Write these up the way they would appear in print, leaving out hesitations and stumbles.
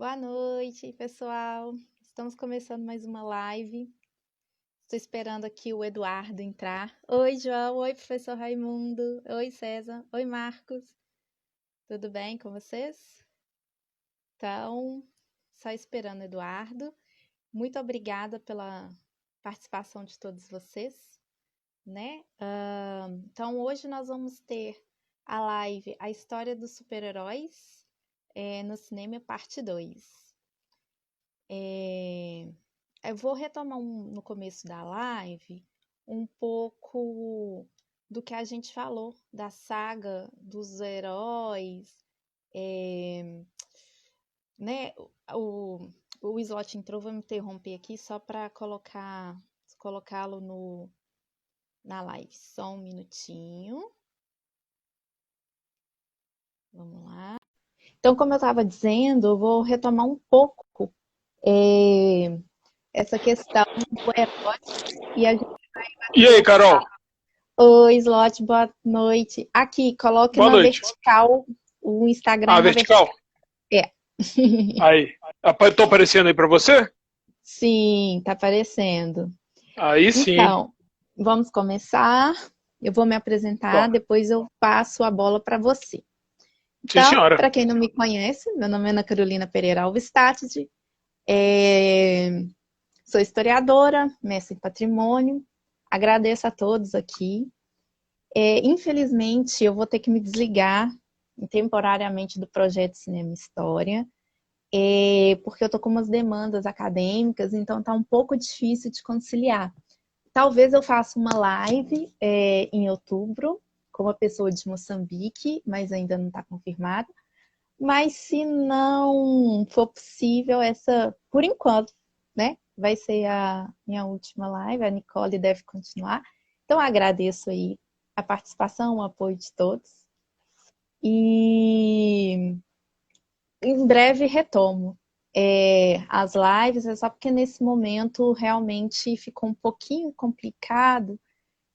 Boa noite, pessoal. Estamos começando mais uma live. Estou esperando aqui o Eduardo entrar. Oi, João. Oi, professor Raimundo. Oi, César. Oi, Marcos. Tudo bem com vocês? Então, só esperando o Eduardo. Muito obrigada pela participação de todos vocês, né? Então, hoje nós vamos ter a live A História dos Super-Heróis no Cinema, parte 2. Eu vou retomar no começo da live um pouco do que a gente falou, da saga dos heróis, né? O Slot entrou, vou me interromper aqui só para colocá-lo na live. Só um minutinho. Vamos lá. Então, como eu estava dizendo, eu vou retomar um pouco essa questão do herói e a gente vai E aí, Carol? Oi, Slot, boa noite. Aqui, coloque Boa na noite. vertical o Instagram Ah, na vertical? É. Aí. Tô aparecendo aí pra você? Sim, tá aparecendo. Aí sim. Então, vamos começar. Eu vou me apresentar, Bora. depois eu passo a bola para você. Sim, Então, senhora. para quem não me conhece, meu nome é Ana Carolina Pereira Alves Tatti. Sou historiadora, mestre em patrimônio. Agradeço a todos aqui. Infelizmente, eu vou ter que me desligar temporariamente do projeto Cinema e História, porque eu estou com umas demandas acadêmicas, então está um pouco difícil de conciliar. Talvez eu faça uma live em outubro com uma pessoa de Moçambique, mas ainda não está confirmado. Mas se não for possível, essa, por enquanto, né, vai ser a minha última live, a Nicole deve continuar. Então, agradeço aí a participação, o apoio de todos. E em breve retomo as lives, é só porque nesse momento realmente ficou um pouquinho complicado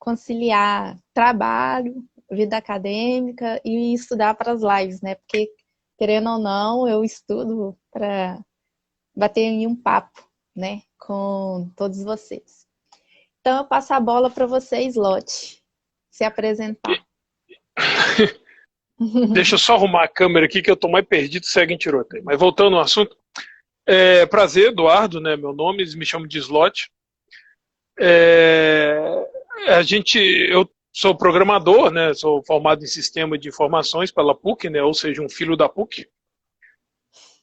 conciliar trabalho, vida acadêmica e estudar para as lives, né? Porque, querendo ou não, eu estudo para bater em um papo, né, com todos vocês. Então, eu passo a bola para vocês, Lotte, se apresentar. Deixa eu só arrumar a câmera aqui que eu tô mais perdido, segue em tiroteio. Mas voltando ao assunto. Prazer, Eduardo, né? Meu nome, eles me chamam de Slot. Eu sou programador, né? Sou formado em sistema de informações pela PUC, né? Ou seja, um filho da PUC.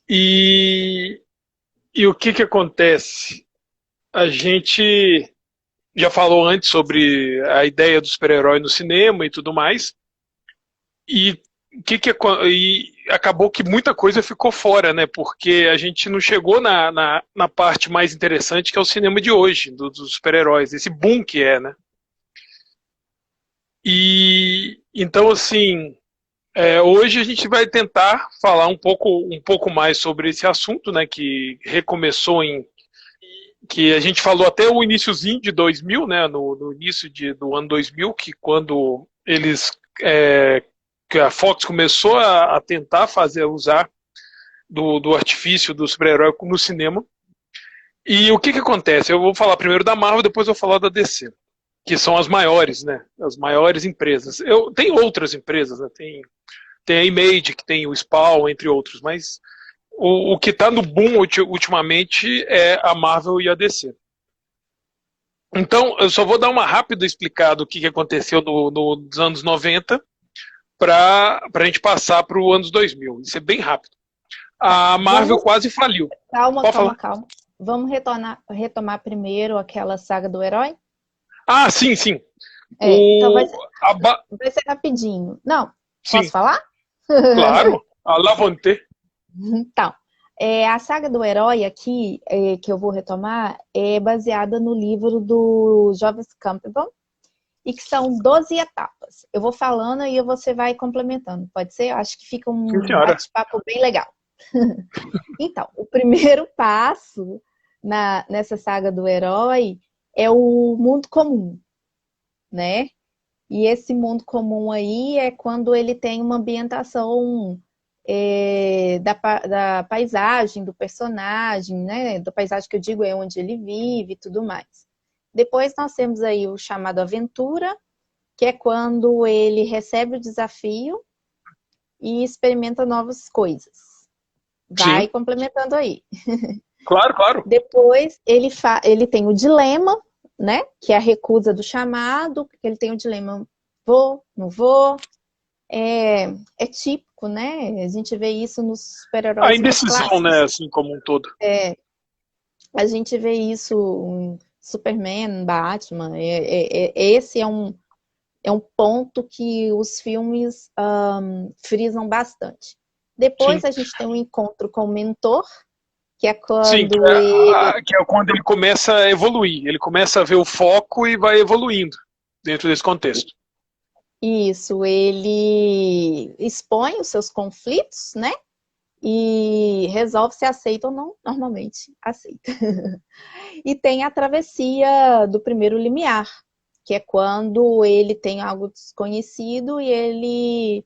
E o que acontece? A gente já falou antes sobre a ideia do super-herói no cinema e tudo mais. E e acabou que muita coisa ficou fora, né? Porque a gente não chegou na parte mais interessante, que é o cinema de hoje, dos super-heróis, esse boom que é, né? E então, assim, hoje a gente vai tentar falar um pouco mais sobre esse assunto, né? Que recomeçou que a gente falou até o iníciozinho de 2000, né? No início do ano 2000, que quando que a Fox começou a tentar usar do artifício do super-herói no cinema. E o que acontece? Eu vou falar primeiro da Marvel, depois eu vou falar da DC, que são as maiores, né? As maiores empresas. Tem outras empresas, né? Tem a Image, que tem o Spawn, entre outros, mas o que está no boom ultimamente é a Marvel e a DC. Então, eu só vou dar uma rápida explicada do que aconteceu nos anos 90 para a gente passar para os anos 2000. Isso é bem rápido. A Marvel quase faliu. Calma. Vamos retomar primeiro aquela saga do herói? Ah, sim. Então vai ser rapidinho. Não, sim, posso falar? claro. A Lavonte. Então, a saga do herói aqui, que eu vou retomar, é baseada no livro do Joseph Campbell, e que são 12 etapas. Eu vou falando e você vai complementando, pode ser? Eu acho que fica um bate-papo bem legal. Então, o primeiro passo nessa saga do herói é o mundo comum, né? E esse mundo comum aí é quando ele tem uma ambientação da paisagem, do personagem, né? Da paisagem que eu digo é onde ele vive e tudo mais. Depois nós temos aí o chamado aventura, que é quando ele recebe o desafio e experimenta novas coisas. Vai Sim, complementando aí. claro, claro. Depois ele tem o dilema, né? Que é a recusa do chamado, porque ele tem o dilema, vou, não vou. É típico, né? A gente vê isso nos A super-heróis mais indecisão, né, clássicos. assim como um todo. A gente vê isso em Superman, Batman. Esse é um ponto que os filmes frisam bastante. Sim, Depois a gente tem um encontro com o mentor, que é sim, quando ele. que é quando ele começa a evoluir. Ele começa a ver o foco e vai evoluindo dentro desse contexto. Isso, ele expõe os seus conflitos, né? E resolve se aceita ou não, normalmente aceita. E tem a travessia do primeiro limiar, que é quando ele tem algo desconhecido e ele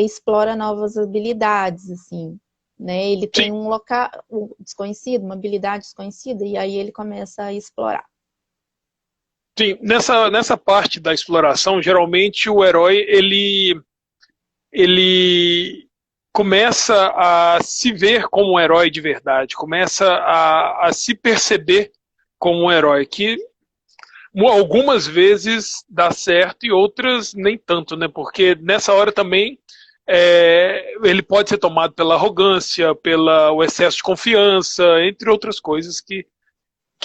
explora novas habilidades, assim, né? Ele Sim, tem um local desconhecido, uma habilidade desconhecida, e aí ele começa a explorar. sim. Nessa parte da exploração, geralmente o herói ele começa a se ver como um herói de verdade, começa a se perceber como um herói, que algumas vezes dá certo e outras nem tanto, né? Porque nessa hora também ele pode ser tomado pela arrogância, pelo excesso de confiança, entre outras coisas que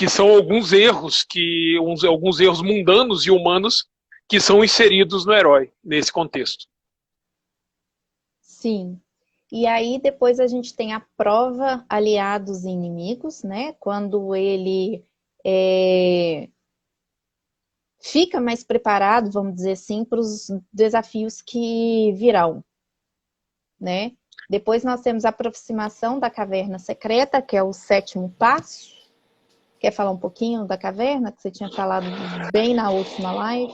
são alguns erros, alguns erros mundanos e humanos que são inseridos no herói nesse contexto. Sim. E aí depois a gente tem a prova aliados e inimigos, né? Quando ele fica mais preparado, vamos dizer assim, para os desafios que virão, né? Depois nós temos a aproximação da caverna secreta, que é o sétimo passo. Quer falar um pouquinho da caverna, que você tinha falado bem na última live?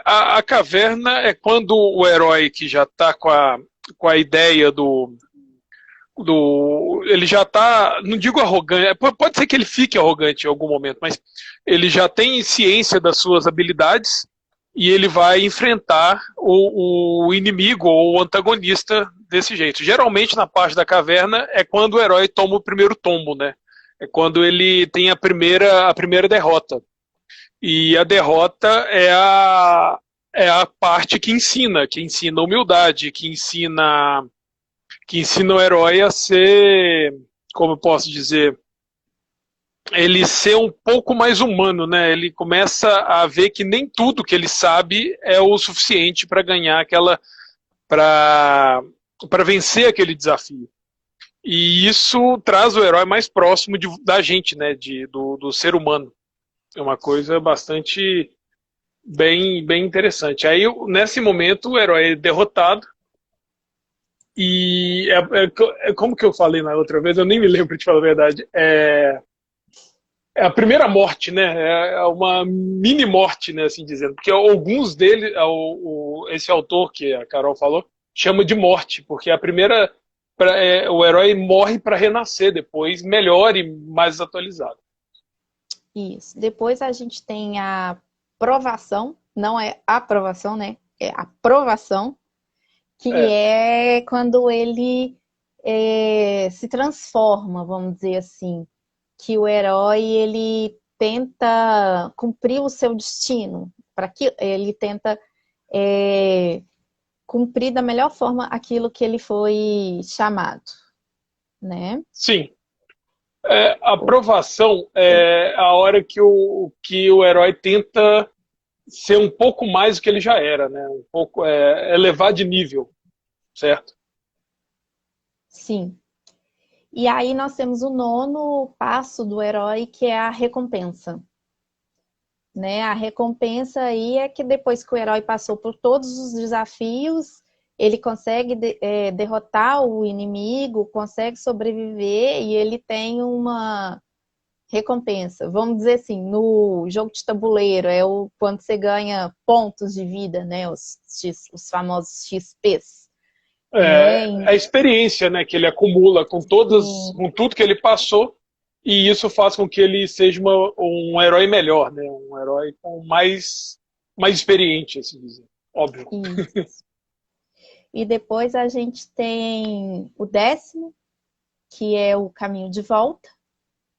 A caverna é quando o herói que já está com a ideia ele já está, não digo arrogante, pode ser que ele fique arrogante em algum momento, mas ele já tem ciência das suas habilidades e ele vai enfrentar o inimigo ou o antagonista desse jeito. Geralmente na parte da caverna é quando o herói toma o primeiro tombo, né? É quando ele tem a primeira derrota. E a derrota é a parte que ensina humildade, que ensina o herói a ser, como eu posso dizer, ele ser um pouco mais humano, né? Ele começa a ver que nem tudo que ele sabe é o suficiente para ganhar para vencer aquele desafio. E isso traz o herói mais próximo da gente, né? Do ser humano. É uma coisa bastante bem interessante. Aí, nesse momento, o herói é derrotado. E como que eu falei na outra vez, eu nem me lembro de falar a verdade. É a primeira morte, né? É uma mini morte, né? Assim dizendo. Porque alguns deles, esse autor que a Carol falou, chama de morte, porque a primeira. O herói morre para renascer depois, melhor e mais atualizado. Isso. Depois a gente tem a provação, não é aprovação, né? É a provação, que É, é quando ele se transforma, vamos dizer assim, que o herói ele tenta cumprir o seu destino, para que ele tenta cumprir da melhor forma aquilo que ele foi chamado, né? sim. A aprovação é a hora que o herói tenta ser um pouco mais do que ele já era, né? Um pouco elevar de nível, certo? Sim. E aí nós temos o nono passo do herói, que é a recompensa. Né? A recompensa aí é que depois que o herói passou por todos os desafios, ele consegue derrotar o inimigo, consegue sobreviver e ele tem uma recompensa. Vamos dizer assim, no jogo de tabuleiro, quando você ganha pontos de vida, né? Os famosos XPs. né? A experiência, né, que ele acumula com Sim, com tudo que ele passou, e isso faz com que ele seja um herói melhor, né, um herói com mais experiente, assim dizer. Óbvio. isso. E depois a gente tem o 10º, que é o caminho de volta,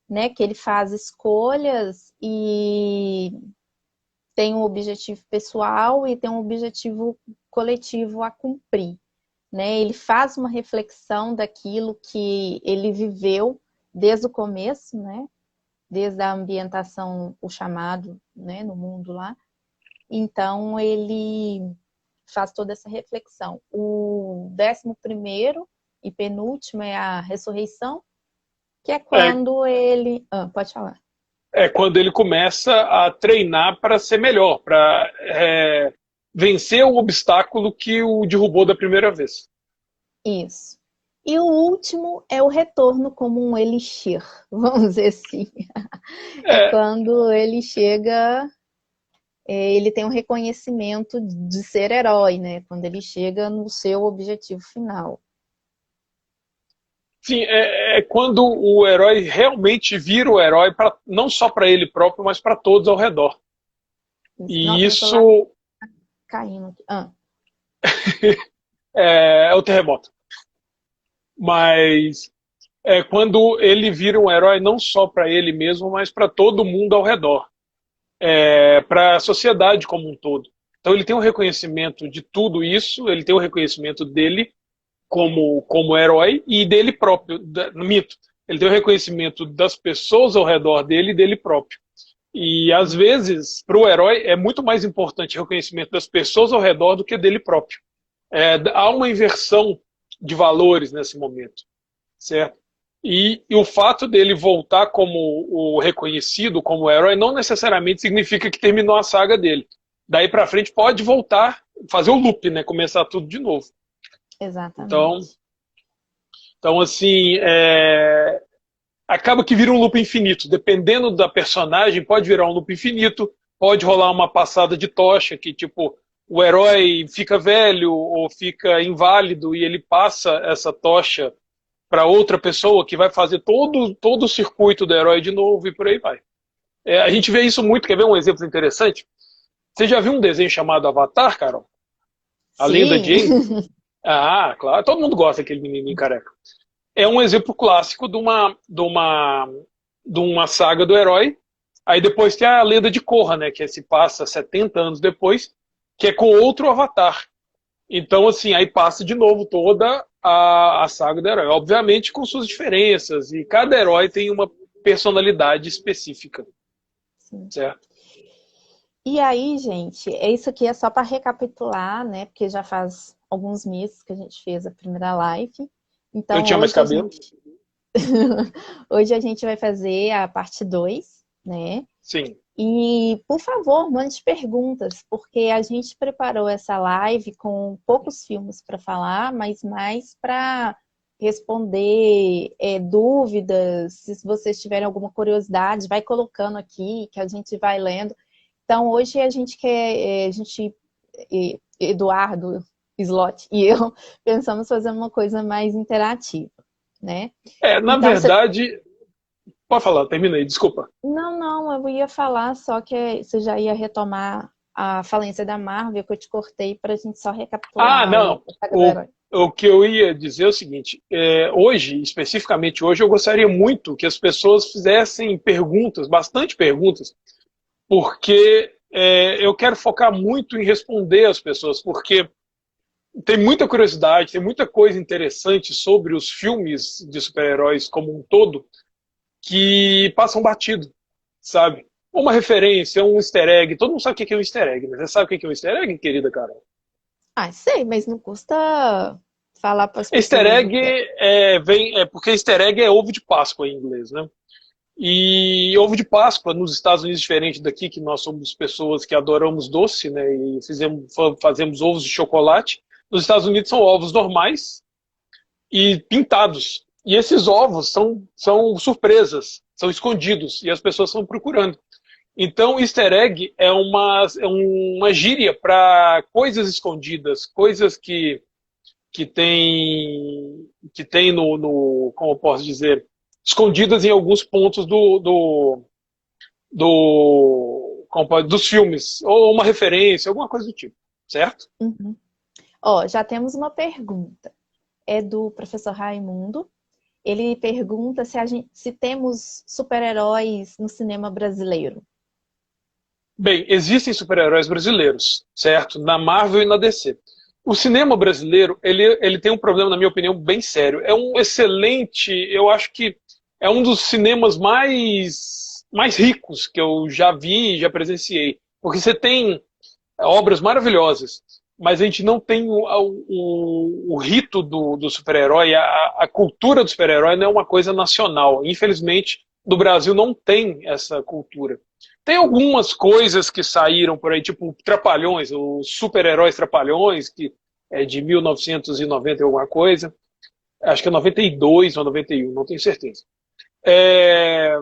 né? Que ele faz escolhas e tem um objetivo pessoal e tem um objetivo coletivo a cumprir, né? Ele faz uma reflexão daquilo que ele viveu desde o começo, né? Desde a ambientação, o chamado, né? No mundo lá. Então ele faz toda essa reflexão. O 11º e penúltimo é a ressurreição, que é É, quando ele... pode falar. é quando ele começa a treinar para ser melhor, para vencer o obstáculo que o derrubou da primeira vez. Isso. E o último é o retorno como um elixir, vamos dizer assim. É É, quando ele chega, ele tem um reconhecimento de ser herói, né? Quando ele chega no seu objetivo final. sim, é quando o herói realmente vira o herói, não só para ele próprio, mas para todos ao redor. E Nossa, meu celular tá isso caindo aqui. é o terremoto. Mas é quando ele vira um herói não só para ele mesmo, mas para todo mundo ao redor, para a sociedade como um todo. Então ele tem um reconhecimento de tudo isso, ele tem um reconhecimento dele como herói e dele próprio, no mito. Ele tem o reconhecimento das pessoas ao redor dele e dele próprio. E às vezes, para o herói, é muito mais importante o reconhecimento das pessoas ao redor do que dele próprio. Há uma inversão de valores nesse momento, certo? E o fato dele voltar como o reconhecido, como o herói, não necessariamente significa que terminou a saga dele. Daí para frente pode voltar, fazer o loop, né? Começar tudo de novo. Então, Exatamente. então assim, acaba que vira um loop infinito. Dependendo da personagem, pode virar um loop infinito, pode rolar uma passada de tocha, que tipo, o herói fica velho ou fica inválido e ele passa essa tocha para outra pessoa que vai fazer todo o circuito do herói de novo e por aí vai. A gente vê isso muito, quer ver um exemplo interessante? Você já viu um desenho chamado Avatar, Carol? A lenda de Sim, Aang? Ah, claro, todo mundo gosta daquele menininho careca. É um exemplo clássico de uma saga do herói. Aí depois tem a lenda de Korra, né, que se passa 70 anos depois, que é com outro avatar. Então, assim, aí passa de novo toda a saga do herói. Obviamente com suas diferenças, e cada herói tem uma personalidade específica, sim. certo? E aí, gente, isso aqui é só para recapitular, né? Porque já faz alguns meses que a gente fez a primeira live. Eu Então, tinha mais cabelo? hoje a gente vai fazer a parte 2, né? Sim. E, por favor, mande perguntas, porque a gente preparou essa live com poucos filmes para falar, mas mais para responder dúvidas. Se vocês tiverem alguma curiosidade, vai colocando aqui, que a gente vai lendo. Então, hoje a gente Eduardo Slot e eu, pensamos fazer uma coisa mais interativa, né? Na Então, verdade, pode falar, terminei, desculpa. não, eu ia falar, só que você já ia retomar a falência da Marvel, que eu te cortei para a gente só Ah, recapitular não. a saga do herói. O que eu ia dizer é o seguinte: hoje, especificamente hoje, eu gostaria muito que as pessoas fizessem perguntas, bastante perguntas, porque eu quero focar muito em responder às pessoas, porque tem muita curiosidade, tem muita coisa interessante sobre os filmes de super-heróis como um todo que passam batido, sabe? Uma referência, um easter egg. Todo mundo sabe o que é um easter egg, né? Você sabe o que é um easter egg, querida Carol? Ah, sei, mas não custa falar para as Easter pessoas o egg que é. porque easter egg é ovo de Páscoa em inglês, né? E ovo de Páscoa nos Estados Unidos, diferente daqui, que nós somos pessoas que adoramos doce, né? E fazemos ovos de chocolate. Nos Estados Unidos são ovos normais e pintados. E esses ovos são surpresas, são escondidos e as pessoas estão procurando. Então, easter egg é uma gíria para coisas escondidas, coisas que que tem como eu posso dizer, escondidas em alguns pontos dos filmes, ou uma referência, alguma coisa do tipo, certo? Uhum. Ó, já temos uma pergunta. É do professor Raimundo. Ele pergunta se temos super-heróis no cinema brasileiro. Bem, existem super-heróis brasileiros, certo? Na Marvel e na DC. O cinema brasileiro, ele tem um problema, na minha opinião, bem sério. É um excelente, eu acho que é um dos cinemas mais ricos que eu já vi e já presenciei. Porque você tem obras maravilhosas, mas a gente não tem o rito do super-herói, a cultura do super-herói não é uma coisa nacional. Infelizmente, no Brasil não tem essa cultura. Tem algumas coisas que saíram por aí, tipo Trapalhões, os super-heróis Trapalhões, que é de 1990 e alguma coisa. Acho que é 92 ou 91, não tenho certeza. É,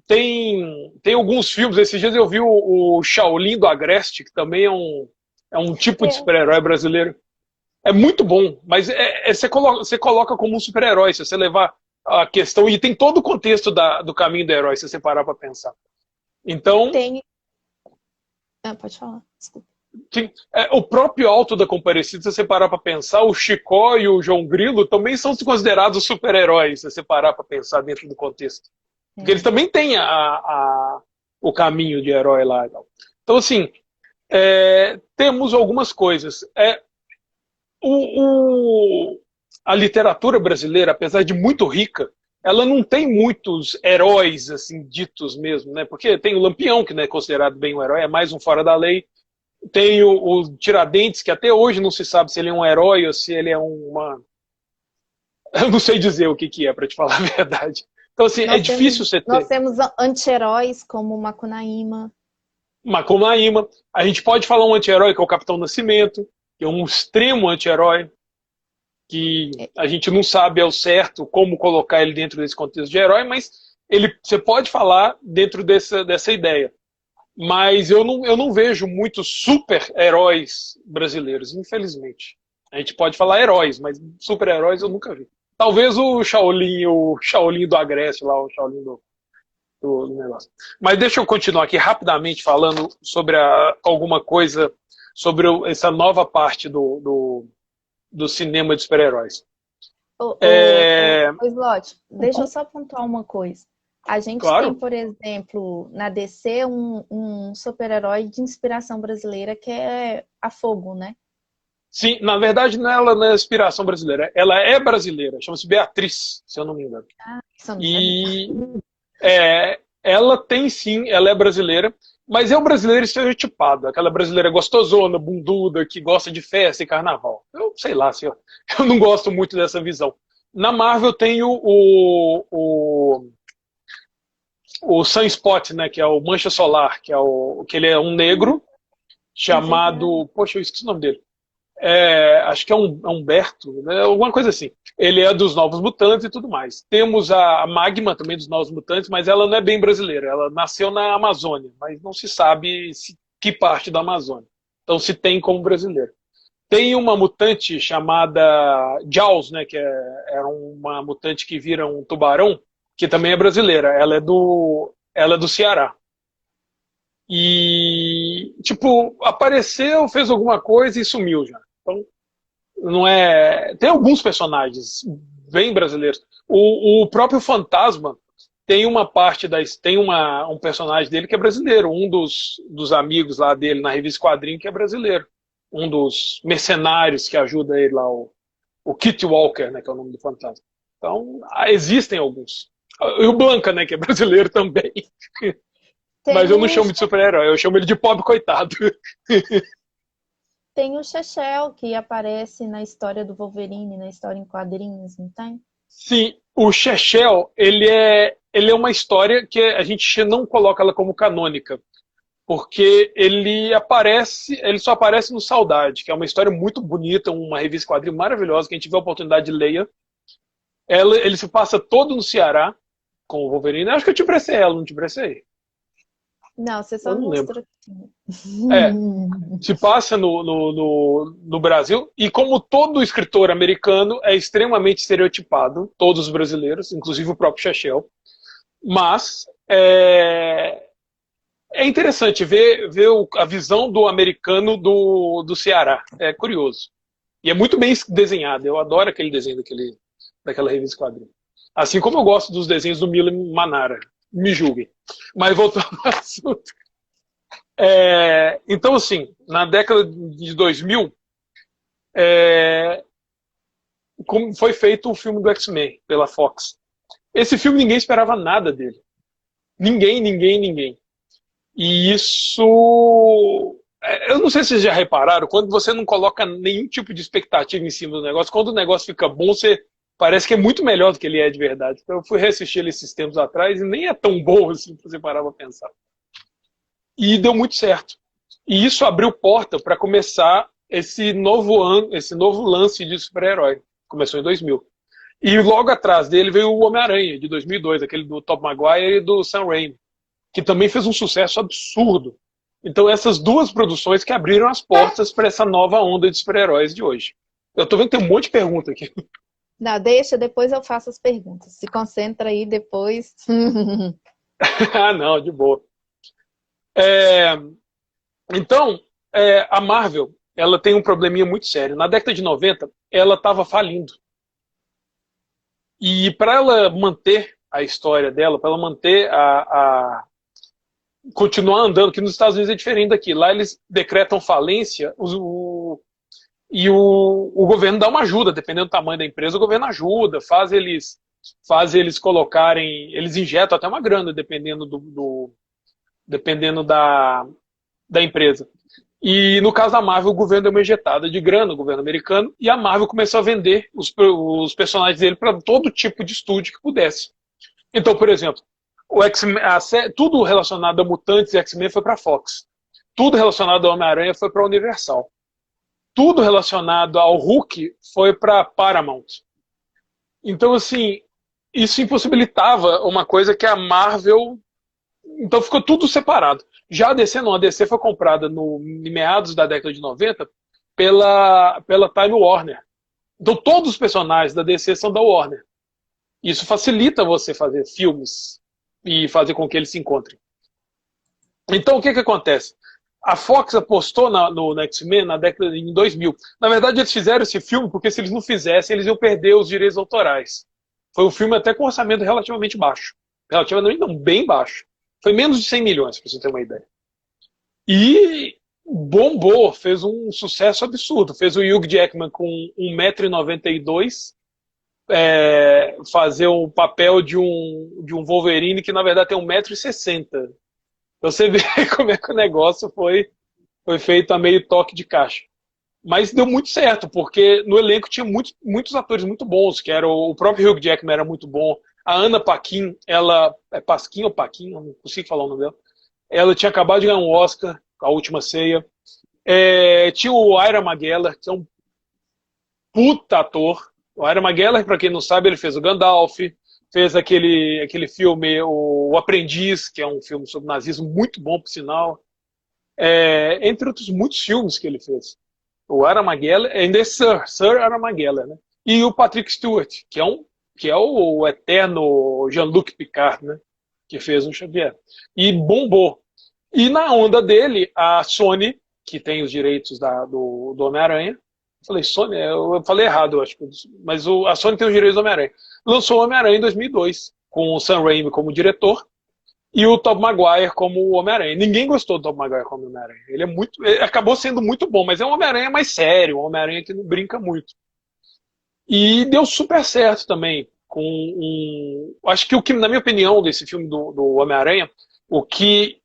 tem alguns filmes, esses dias eu vi o Shaolin do Agreste, que também é um tipo de super-herói brasileiro. É muito bom, mas você coloca como um super-herói, se você levar a questão, e tem todo o contexto do caminho do herói, se você parar para pensar. Então, Tem. Ah, pode falar, desculpa. o próprio Alto da Compadecida, se você parar para pensar, o Chicó e o João Grilo também são considerados super-heróis, se você parar para pensar dentro do contexto. Porque eles também têm o caminho de herói lá. Então, assim, temos algumas coisas. A literatura brasileira, apesar de muito rica, ela não tem muitos heróis, assim, ditos mesmo, né? Porque tem o Lampião, que não é considerado bem um herói, é mais um fora da lei. Tem o Tiradentes, que até hoje não se sabe se ele é um herói ou se ele é uma... Eu não sei dizer o que é, para te falar a verdade. Então, assim, é difícil você ter. Nós temos anti-heróis como Macunaíma. Macunaíma. A gente pode falar um anti-herói que é o Capitão Nascimento, que é um extremo anti-herói, que a gente não sabe ao certo como colocar ele dentro desse contexto de herói, mas você pode falar dentro dessa ideia. Mas eu não vejo muitos super-heróis brasileiros, infelizmente. A gente pode falar heróis, mas super-heróis eu nunca vi. Talvez o Shaolin do Agreste lá, o Shaolin do negócio. Mas deixa eu continuar aqui rapidamente falando sobre alguma coisa sobre essa nova parte do cinema de super-heróis. Slot, deixa eu só pontuar uma coisa. A gente Claro. tem, por exemplo, na DC, um super-herói de inspiração brasileira que é a Fogo, né? Sim, na verdade ela não é inspiração brasileira. Ela é brasileira, chama-se Beatriz, se eu não me engano. Isso eu não E ela tem sim, ela é brasileira, mas é um brasileiro estereotipado, aquela brasileira gostosona, bunduda, que gosta de festa e carnaval. Eu sei lá, assim, eu não gosto muito dessa visão. Na Marvel tem o Sunspot, né, que é o Mancha Solar, que ele é um negro chamado... Poxa, eu esqueci o nome dele. Acho que é Humberto, né, alguma coisa assim. Ele é dos Novos Mutantes e tudo mais. Temos a Magma também dos Novos Mutantes, mas ela não é bem brasileira. Ela nasceu na Amazônia, mas não se sabe que parte da Amazônia. Então se tem como brasileira. Tem uma mutante chamada Jaws, né, que era uma mutante que vira um tubarão, que também é brasileira. Ela é do Ceará. E, tipo, apareceu, fez alguma coisa e sumiu já. Então, não é. Tem alguns personagens bem brasileiros. O próprio Fantasma tem uma parte tem um personagem dele que é brasileiro, um dos amigos lá dele na revista Quadrinho que é brasileiro. Um dos mercenários que ajuda ele lá, o Kit Walker, né, que é o nome do fantasma. Então, existem alguns. E o Blanca, né, que é brasileiro também. Mas eu não chamo de super-herói, eu chamo ele de pobre coitado. Tem o Chechel, que aparece na história do Wolverine, na história em quadrinhos, não tem? Sim, o Chechel, ele é uma história que a gente não coloca ela como canônica. Porque ele só aparece no Saudade, que é uma história muito bonita, uma revista quadrinho maravilhosa, que a gente vê a oportunidade de ler. Ele se passa todo no Ceará, com o Wolverine. Acho que eu te emprestei ela, não te emprestei? Não, você só Eu não lembro. mostrou aqui. É, se passa no Brasil, e como todo escritor americano é extremamente estereotipado, todos os brasileiros, inclusive o próprio Chechel, mas é interessante ver a visão do americano do Ceará, é curioso. E é muito bem desenhado, eu adoro aquele desenho daquela revista quadrinho. Assim como eu gosto dos desenhos do Milo Manara, me julguem. Mas voltando ao assunto. Então, assim, na década de 2000, como foi feito o filme do X-Men pela Fox. Esse filme ninguém esperava nada dele. Ninguém, ninguém, ninguém. E isso. Eu não sei se vocês já repararam, quando você não coloca nenhum tipo de expectativa em cima do negócio, quando o negócio fica bom, você parece que é muito melhor do que ele é de verdade. Então, eu fui reassistir ele esses tempos atrás e nem é tão bom assim pra você parar pra pensar. E deu muito certo. E isso abriu porta para começar esse novo lance de super-herói. Começou em 2000. E logo atrás dele veio o Homem-Aranha, de 2002, aquele do Tobey Maguire e do Sam Raimi, que também fez um sucesso absurdo. Então essas duas produções que abriram as portas para essa nova onda de super-heróis de hoje. Eu tô vendo que tem um monte de pergunta aqui. Não, deixa, depois eu faço as perguntas. Se concentra aí depois. Ah, não, de boa. Então, a Marvel, ela tem um probleminha muito sério. Na década de 90, ela estava falindo. E para ela manter a história dela, para ela manter continuar andando, que nos Estados Unidos é diferente daqui. Lá eles decretam falência e o governo dá uma ajuda, dependendo do tamanho da empresa, o governo ajuda, faz eles colocarem, eles injetam até uma grana, dependendo da empresa. E no caso da Marvel, o governo deu uma injetada de grana, o governo americano, e a Marvel começou a vender os personagens dele para todo tipo de estúdio que pudesse. Então, por exemplo, tudo relacionado a Mutantes e X-Men foi para a Fox. Tudo relacionado ao Homem-Aranha foi para a Universal. Tudo relacionado ao Hulk foi para Paramount. Então, assim, isso impossibilitava uma coisa que a Marvel... Então ficou tudo separado. Já a DC não, a DC foi comprada em meados da década de 90 pela Time Warner. Então todos os personagens da DC são da Warner. Isso facilita você fazer filmes e fazer com que eles se encontrem. Então o que acontece? A Fox apostou no X-Men na década de 2000. Na verdade eles fizeram esse filme porque se eles não fizessem eles iam perder os direitos autorais. Foi um filme até com orçamento relativamente baixo. Relativamente não, bem baixo. Foi menos de 100 milhões, para você ter uma ideia. E bombou, fez um sucesso absurdo. Fez o Hugh Jackman com 1,92 m fazer o papel de um Wolverine que na verdade tem 1,60 m. Então você vê como é que o negócio foi feito a meio toque de caixa. Mas deu muito certo, porque no elenco tinha muitos atores muito bons, que era o próprio Hugh Jackman era muito bom. A Anna Paquin, ela... É Pasquim ou Paquin? Eu não consigo falar o nome dela. Ela tinha acabado de ganhar um Oscar, A Última Ceia. Tinha o Ira Mageller, que é um puta ator. O Ira Mageller, pra quem não sabe, ele fez o Gandalf, fez aquele filme O Aprendiz, que é um filme sobre nazismo muito bom, por sinal. Entre outros muitos filmes que ele fez. O Ira Mageller, ainda é Sir Ira Mageller, né? E o Patrick Stewart, que é o eterno Jean-Luc Picard, né? Que fez o Xavier. E bombou. E na onda dele, a Sony, que tem os direitos do Homem-Aranha, falei Sony, eu falei errado, eu acho, mas a Sony tem os direitos do Homem-Aranha. Lançou o Homem-Aranha em 2002, com o Sam Raimi como diretor e o Tobey Maguire como Homem-Aranha. Ninguém gostou do Tobey Maguire como Homem-Aranha. Ele acabou sendo muito bom, mas é um Homem-Aranha mais sério, um Homem-Aranha que não brinca muito. E deu super certo também. Acho que na minha opinião, desse filme do Homem-Aranha, o que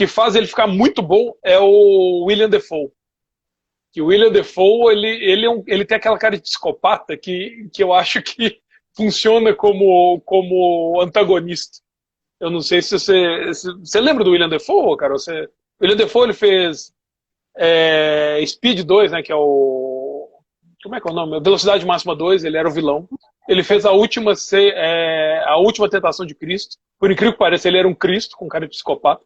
faz ele ficar muito bom é o William Dafoe. Que o William Dafoe, ele tem aquela cara de psicopata que eu acho que funciona como antagonista. Eu não sei se você lembra do William Dafoe, cara? O William Dafoe, ele fez Speed 2, né, que é o... Como é que é o nome? Velocidade Máxima 2, ele era o vilão. Ele fez a última Tentação de Cristo. Por incrível que pareça, ele era um Cristo com cara de psicopata.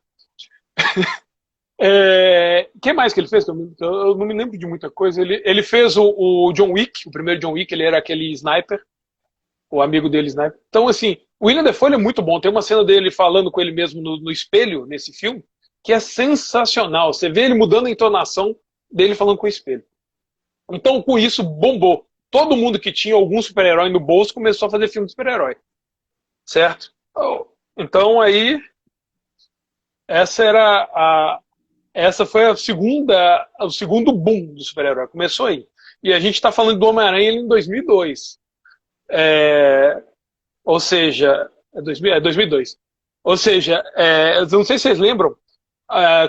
Que mais que ele fez? Eu não me lembro de muita coisa. Ele fez o John Wick, o primeiro John Wick, ele era aquele sniper, o amigo dele sniper. Então, assim, o William Dafoe é muito bom. Tem uma cena dele falando com ele mesmo no espelho, nesse filme, que é sensacional. Você vê ele mudando a entonação dele falando com o espelho. Então, com isso, bombou. Todo mundo que tinha algum super-herói no bolso começou a fazer filme de super-herói. Certo? Então, aí, essa era essa foi o segundo boom do super-herói. Começou aí. E a gente está falando do Homem-Aranha em 2002. Ou seja, 2002. Ou seja, não sei se vocês lembram,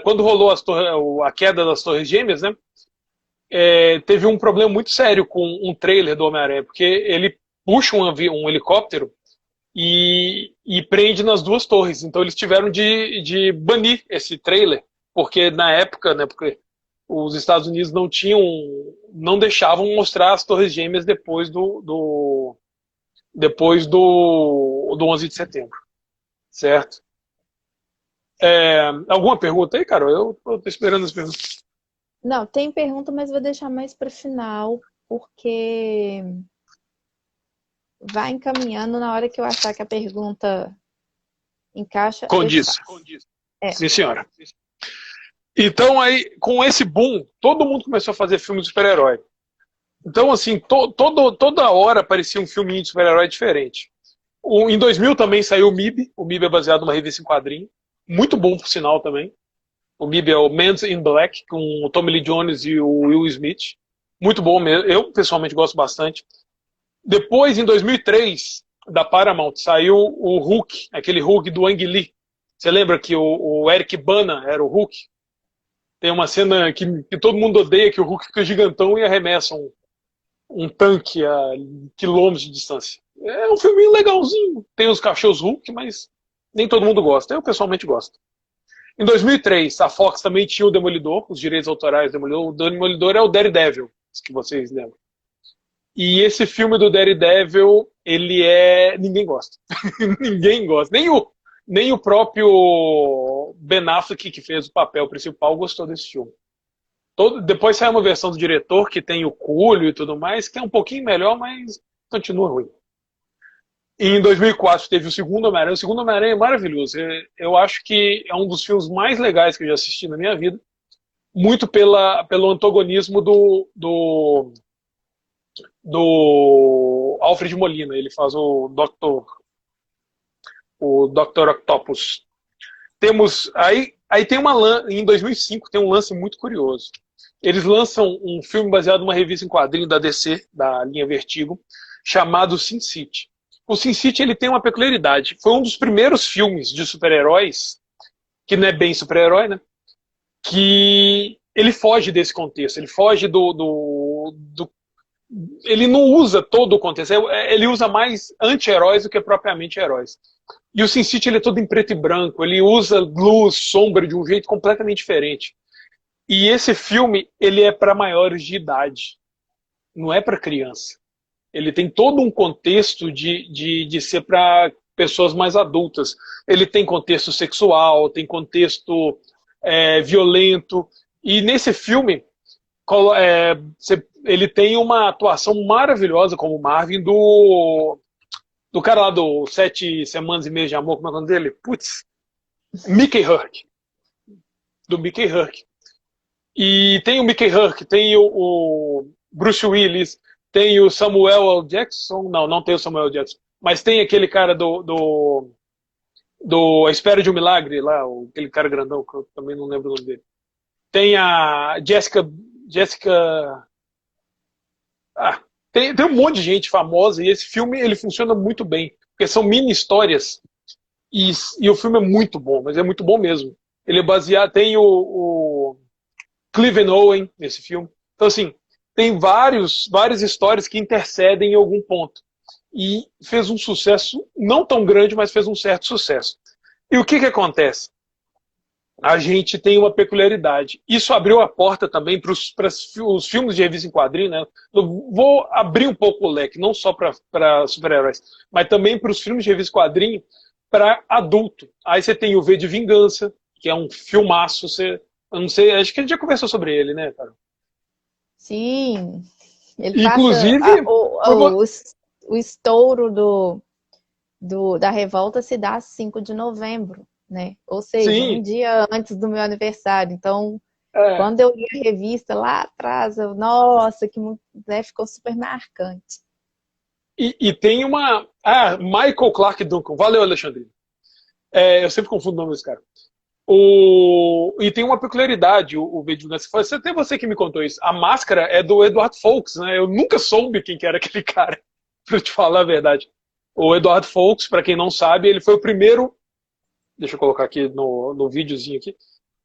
quando rolou a queda das Torres Gêmeas, né? Teve um problema muito sério com um trailer do Homem-Aranha, porque ele puxa um helicóptero e prende nas duas torres. Então eles tiveram de banir esse trailer, porque na época, né, porque os Estados Unidos não deixavam mostrar as Torres Gêmeas depois do 11 de setembro, certo? Alguma pergunta aí, Carol? Eu tô esperando as perguntas. Não, tem pergunta, mas vou deixar mais para final, porque vai encaminhando na hora que eu achar que a pergunta encaixa. Condiz. Sim, senhora. Então, aí, com esse boom, todo mundo começou a fazer filme de super-herói. Então, assim, toda hora aparecia um filminho de super-herói diferente. Em 2000 também saiu o MIB. O MIB é baseado numa revista em quadrinho. Muito bom, por sinal, também. O MIB é o Men's in Black, com o Tommy Lee Jones e o Will Smith. Muito bom mesmo. Eu, pessoalmente, gosto bastante. Depois, em 2003, da Paramount, saiu o Hulk, aquele Hulk do Ang Lee. Você lembra que o Eric Bana era o Hulk? Tem uma cena que todo mundo odeia, que o Hulk fica gigantão e arremessa um tanque a quilômetros de distância. É um filminho legalzinho. Tem os cachorros Hulk, mas nem todo mundo gosta. Eu, pessoalmente, gosto. Em 2003, a Fox também tinha o Demolidor, os direitos autorais do Demolidor. O Demolidor é o Daredevil, que vocês lembram. E esse filme do Daredevil, ninguém gosta. Ninguém gosta. Nem o próprio Ben Affleck, que fez o papel principal, gostou desse filme. Depois sai uma versão do diretor, que tem o Coolio e tudo mais, que é um pouquinho melhor, mas continua ruim. E em 2004 teve o segundo Homem-Aranha. O segundo Homem-Aranha é maravilhoso. Eu acho que é um dos filmes mais legais que eu já assisti na minha vida. Muito pelo antagonismo do Alfred Molina. Ele faz o Dr. Octopus. Aí tem em 2005 tem um lance muito curioso. Eles lançam um filme baseado numa revista em quadrinho da DC, da linha Vertigo, chamado Sin City. O Sin City ele tem uma peculiaridade. Foi um dos primeiros filmes de super-heróis, que não é bem super-herói, né? Que ele foge desse contexto. Ele foge ele não usa todo o contexto. Ele usa mais anti-heróis do que propriamente heróis. E o Sin City ele é todo em preto e branco. Ele usa luz, sombra de um jeito completamente diferente. E esse filme ele é para maiores de idade. Não é para criança. Ele tem todo um contexto de ser para pessoas mais adultas. Ele tem contexto sexual, tem contexto violento. E nesse filme, ele tem uma atuação maravilhosa como Marvin do cara lá do 7 Semanas e Meia de Amor, como é o nome dele? Putz, Mickey Rourke. Do Mickey Rourke. E tem o Mickey Rourke, tem o Bruce Willis, tem o Samuel L. Jackson. Não tem o Samuel L. Jackson. Mas tem aquele cara do A Espera de um Milagre, lá, aquele cara grandão, que eu também não lembro o nome dele. Tem a Jessica. Tem um monte de gente famosa e esse filme ele funciona muito bem. Porque são mini histórias e o filme é muito bom, mas é muito bom mesmo. Ele é baseado. Tem o Clive Owen nesse filme. Então, assim, tem várias histórias que intercedem em algum ponto. E fez um sucesso, não tão grande, mas fez um certo sucesso. E o que acontece? A gente tem uma peculiaridade. Isso abriu a porta também para os filmes de revista em quadrinho, né? Eu vou abrir um pouco o leque, não só para super-heróis, mas também para os filmes de revista em quadrinho para adulto. Aí você tem o V de Vingança, que é um filmaço. Eu não sei, acho que a gente já conversou sobre ele, né, cara? Sim, ele passa Inclusive, o estouro da revolta se dá 5 de novembro, né? Ou seja, um sim, dia antes do meu aniversário. Então, é, quando eu li a revista lá atrás, nossa, né, ficou super marcante. e tem uma. Ah, Michael Clark Duncan. Valeu, Alexandre. Eu sempre confundo o nome desse cara. E tem uma peculiaridade, o V de Vingança. Até você que me contou isso. A máscara é do Edward Fawkes, né? Eu nunca soube quem que era aquele cara, pra te falar a verdade. O Edward Fawkes, para quem não sabe, ele foi o primeiro. Deixa eu colocar aqui no videozinho aqui.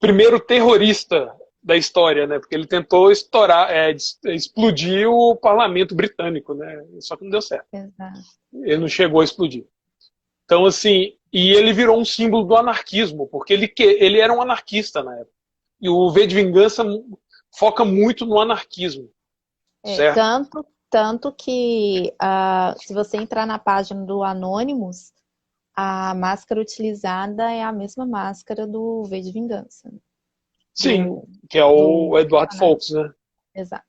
Primeiro terrorista da história, né? Porque ele tentou explodir o parlamento britânico, né? Só que não deu certo. Exato. Ele não chegou a explodir. Então, assim, e ele virou um símbolo do anarquismo, porque ele era um anarquista na época. E o V de Vingança foca muito no anarquismo, certo? Tanto que se você entrar na página do Anonymous, a máscara utilizada é a mesma máscara do V de Vingança. Sim, que é o Edward personagem. Fawkes, né? Exato.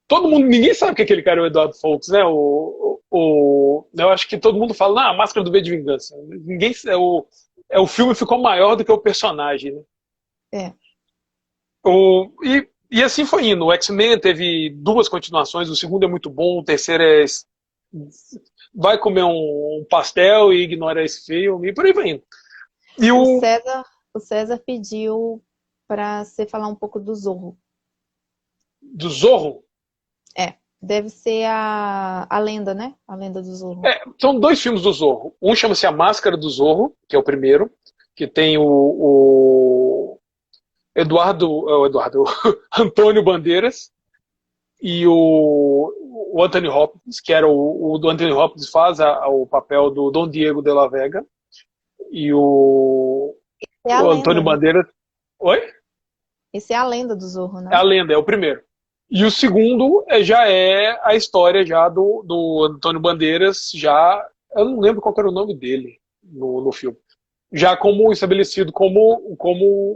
Todo mundo, ninguém sabe que aquele cara é o Edward Fawkes, né? Eu acho que todo mundo fala, a máscara do V de Vingança. Ninguém, o filme ficou maior do que o personagem, né? É. E assim foi indo. O X-Men teve duas continuações, o segundo é muito bom, o terceiro é. Vai comer um pastel e ignora esse filme, e por aí vai indo. E O César pediu para você falar um pouco do Zorro. do Zorro? Deve ser a lenda, né? A lenda do Zorro. São dois filmes do Zorro. Um chama-se A Máscara do Zorro, que é o primeiro, que tem o Eduardo Antônio Bandeiras e o Anthony Hopkins, que era o do Anthony Hopkins faz o papel do Dom Diego de la Vega, e É a o lenda, Antônio né? Bandeiras. Oi? Esse é a lenda do Zorro, É a não? lenda, é o primeiro. E o segundo já é a história já do Antônio Bandeiras, já. Eu não lembro qual era o nome dele no filme. Já como estabelecido como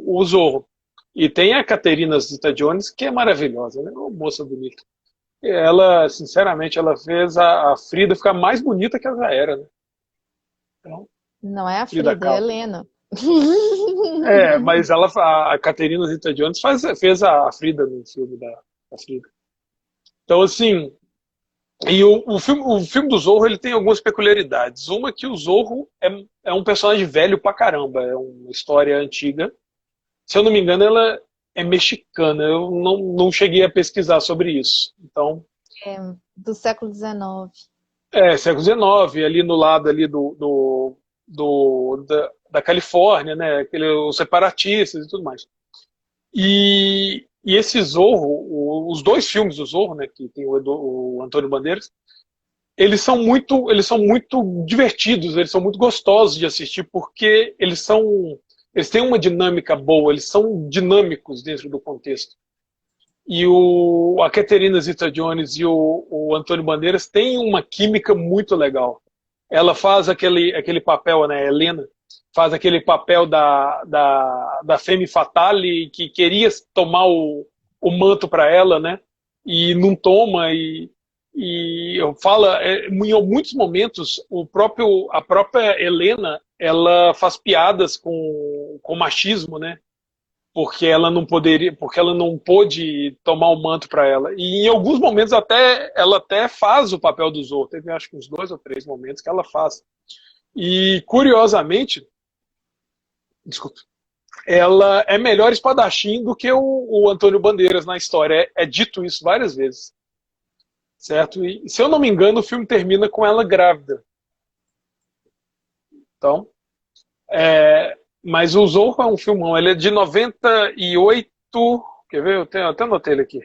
o Zorro. E tem a Caterina Zeta-Jones, que é maravilhosa, né? Uma moça bonita. Ela, sinceramente, ela fez a Frida ficar mais bonita que ela já era, né? Então, Não é a Frida Frida, é a Kahlo. Helena. Mas a Caterina Zeta-Jones fez a Frida no filme da Frida. Então, assim, e o filme do Zorro ele tem algumas peculiaridades. Uma que o Zorro é um personagem velho pra caramba, é uma história antiga. Se eu não me engano, ela é mexicana. Eu não cheguei a pesquisar sobre isso. Então, É, do século XIX. século XIX, ali no lado ali da Califórnia, né? Os separatistas e tudo mais. E esse Zorro, os dois filmes do Zorro, né, que tem o Antônio Bandeiras, eles são muito divertidos, eles são muito gostosos de assistir porque eles têm uma dinâmica boa, eles são dinâmicos dentro do contexto. E a Caterina Zeta-Jones e o Antônio Bandeiras têm uma química muito legal. Ela faz aquele papel, né, Helena, faz aquele papel da Femme Fatale que queria tomar o manto para ela, né, e não toma, e fala, em muitos momentos, a própria Helena, ela faz piadas com machismo, né, porque ela não pôde tomar o manto para ela. E em alguns momentos ela até faz o papel do Zorro. Teve acho que uns 2 ou 3 momentos que ela faz. E curiosamente, desculpa, ela é melhor espadachim do que o Antônio Bandeiras na história. É dito isso várias vezes. Certo? E se eu não me engano, o filme termina com ela grávida. Então, mas o Zorro é um filmão. Ele é de 98. Quer ver? Eu até anotei ele aqui.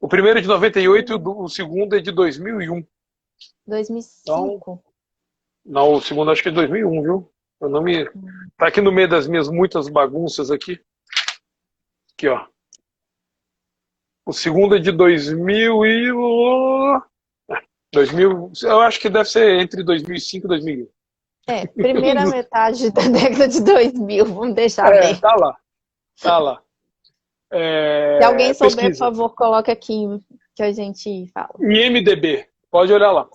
O primeiro é de 98 e o segundo é de 2001. 2005. Então, não, o segundo acho que é de 2001, viu? Eu não me... Tá aqui no meio das minhas muitas bagunças aqui. Aqui, ó. O segundo é de 2000 e... 2000, eu acho que deve ser entre 2005 e 2001. Primeira metade da década de 2000, vamos deixar bem. Tá lá, tá lá. Se alguém souber, Pesquisa. por favor, coloque aqui que a gente fala. IMDb, pode olhar lá.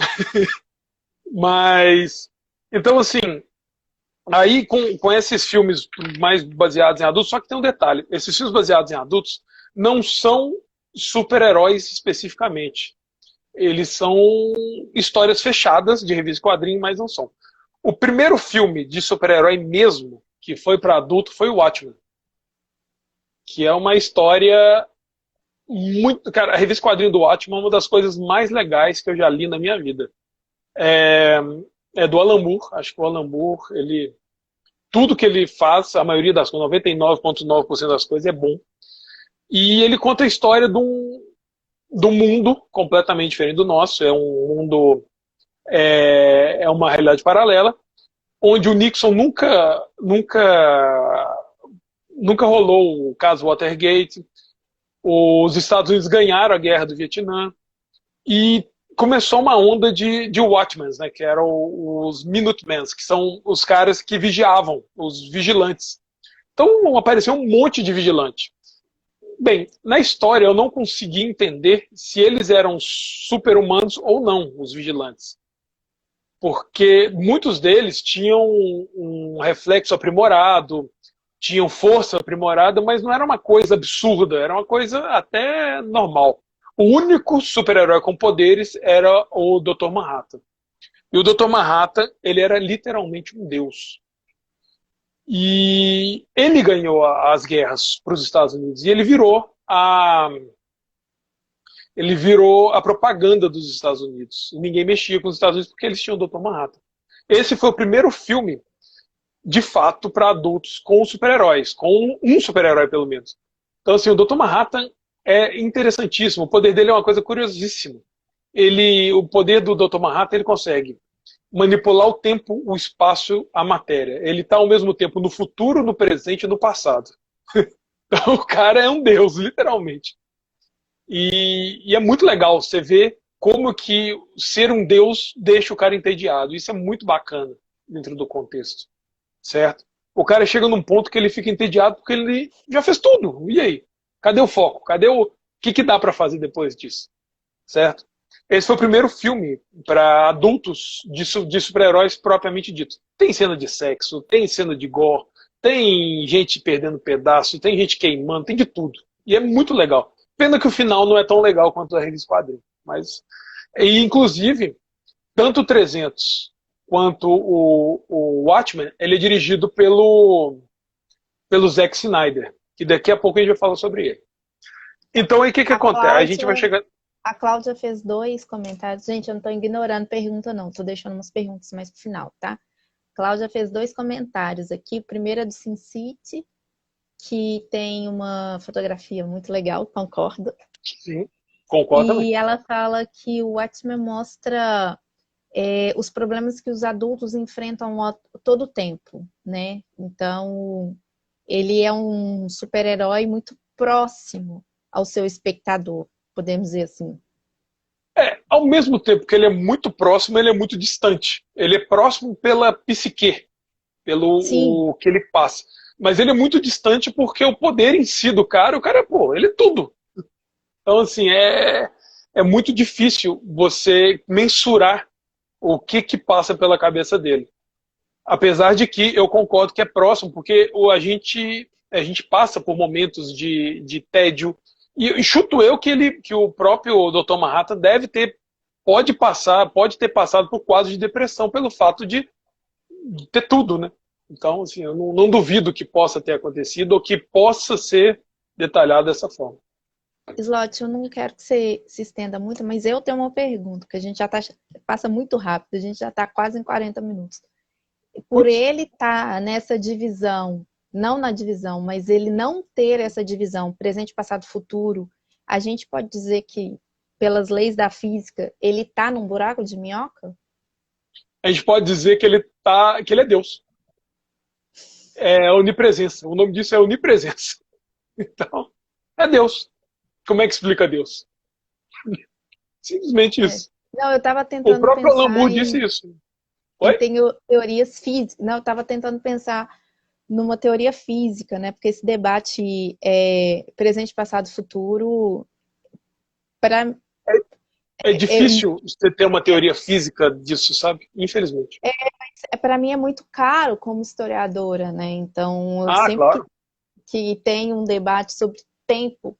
Mas, então assim, aí com esses filmes mais baseados em adultos, só que tem um detalhe, esses filmes baseados em adultos não são super-heróis especificamente. Eles são histórias fechadas de revista e quadrinho, mas não são. O primeiro filme de super-herói mesmo que foi para adulto foi o Watchmen, que é uma história muito... Cara, a revista quadrinho do Watchmen é uma das coisas mais legais que eu já li na minha vida. É do Alan Moore, acho que o Alan Moore, tudo que ele faz, a maioria das coisas, 99,9% das coisas é bom. E ele conta a história de um mundo completamente diferente do nosso, é um mundo, é uma realidade paralela, onde o Nixon nunca rolou o caso Watergate, os Estados Unidos ganharam a guerra do Vietnã, e começou uma onda de Watchmen, né, que eram os Minutemen, que são os caras que vigiavam, os vigilantes. Então apareceu um monte de vigilante. Bem, na história eu não consegui entender se eles eram super-humanos ou não, os vigilantes. Porque muitos deles tinham um reflexo aprimorado, tinham força aprimorada, mas não era uma coisa absurda, era uma coisa até normal. O único super-herói com poderes era o Dr. Manhattan. E o Dr. Manhattan, ele era literalmente um deus. E ele ganhou as guerras para os Estados Unidos. E ele virou a propaganda dos Estados Unidos. E ninguém mexia com os Estados Unidos porque eles tinham o Dr. Manhattan. Esse foi o primeiro filme, de fato, para adultos com super-heróis, com um super-herói pelo menos. Então, assim, o Dr. Manhattan é interessantíssimo. O poder dele é uma coisa curiosíssima. O poder do Dr. Manhattan, ele consegue manipular o tempo, o espaço, a matéria. Ele está ao mesmo tempo no futuro, no presente e no passado. Então, o cara é um deus, literalmente. E é muito legal você ver como que ser um deus deixa o cara entediado. Isso é muito bacana dentro do contexto, certo? O cara chega num ponto que ele fica entediado porque ele já fez tudo. E aí? Cadê o foco? Cadê o que dá para fazer depois disso? Certo? Esse foi o primeiro filme para adultos de super-heróis propriamente dito. Tem cena de sexo, tem cena de gore, tem gente perdendo pedaço, tem gente queimando, tem de tudo. E é muito legal. Pena que o final não é tão legal quanto a revista quadrinho. Mas, e, inclusive, tanto o 300 quanto o Watchmen, ele é dirigido pelo Zack Snyder, que daqui a pouco a gente vai falar sobre ele. Então aí o que acontece? A gente vai chegar... A Cláudia fez 2 comentários. Gente, eu não estou ignorando pergunta, não. Estou deixando umas perguntas mais pro final, tá? Cláudia fez 2 comentários aqui. O primeiro é do Sin City, que tem uma fotografia muito legal, concordo. Sim, concordo também. E ela fala que o Watchmen mostra os problemas que os adultos enfrentam todo o tempo, né? Então, ele é um super-herói muito próximo ao seu espectador, podemos dizer assim. Ao mesmo tempo que ele é muito próximo, ele é muito distante. Ele é próximo pela psique, pelo que ele passa. Mas ele é muito distante porque o poder em si do cara, o cara, pô, ele é tudo. Então, assim, é muito difícil você mensurar o que passa pela cabeça dele. Apesar de que eu concordo que é próximo, porque a gente passa por momentos de tédio. E chuto eu que o próprio Dr. Manhattan pode ter passado por quadro de depressão pelo fato de ter tudo, né? Então, assim, eu não duvido que possa ter acontecido ou que possa ser detalhado dessa forma. Slot, eu não quero que você se estenda muito, mas eu tenho uma pergunta, que a gente já passa muito rápido, a gente já está quase em 40 minutos. Por ele estar nessa divisão, não na divisão, mas ele não ter essa divisão presente, passado, futuro, a gente pode dizer que, pelas leis da física, ele está num buraco de minhoca? A gente pode dizer que ele é Deus. É onipresença. O nome disso é onipresença. Então, é Deus. Como é que explica Deus? Simplesmente isso. Não, eu estava tentando O próprio pensar Alan Moore disse isso. E Oi? tenho teorias físicas. Não, eu estava tentando pensar numa teoria física, né? Porque esse debate presente, passado, futuro, para É difícil você ter uma teoria física disso, sabe? Infelizmente. para mim é muito caro como historiadora, né? Então, eu Ah, sempre claro. que tem um debate sobre tempo,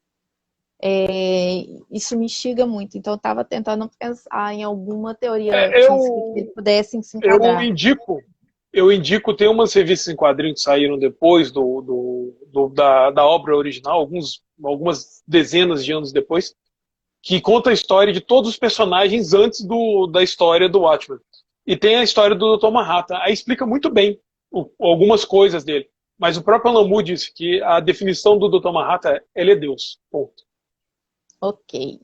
isso me instiga muito. Então, eu estava tentando pensar em alguma teoria É, física que eles pudessem se eu enquadrar. indico, eu indico, tem umas revistas em quadrinhos que saíram depois da obra original, algumas dezenas de anos depois, que conta a história de todos os personagens antes da história do Watchmen. E tem a história do Dr. Manhattan. Aí explica muito bem algumas coisas dele. Mas o próprio Alan Moore disse que a definição do Dr. Manhattan é ele é Deus. Ponto. Ok.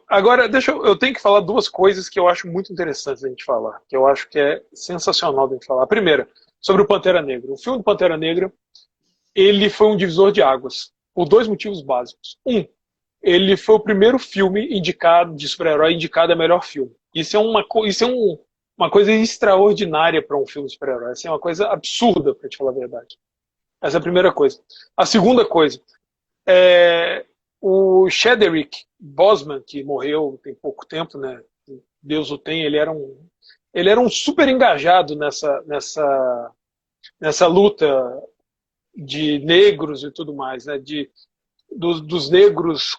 Agora, eu tenho que falar duas coisas que eu acho muito interessantes a gente falar, que eu acho que é sensacional a gente falar. A primeira, sobre o Pantera Negra. O filme do Pantera Negra, ele foi um divisor de águas, por dois motivos básicos. Um, ele foi o primeiro filme indicado de super-herói indicado a melhor filme. Uma coisa extraordinária para um filme de super-herói. Assim, é uma coisa absurda, para te falar a verdade. Essa é a primeira coisa. A segunda coisa, é, o Chadwick Boseman, que morreu tem pouco tempo, né? Deus o tem, ele era um super engajado nessa luta de negros e tudo mais, né? Dos negros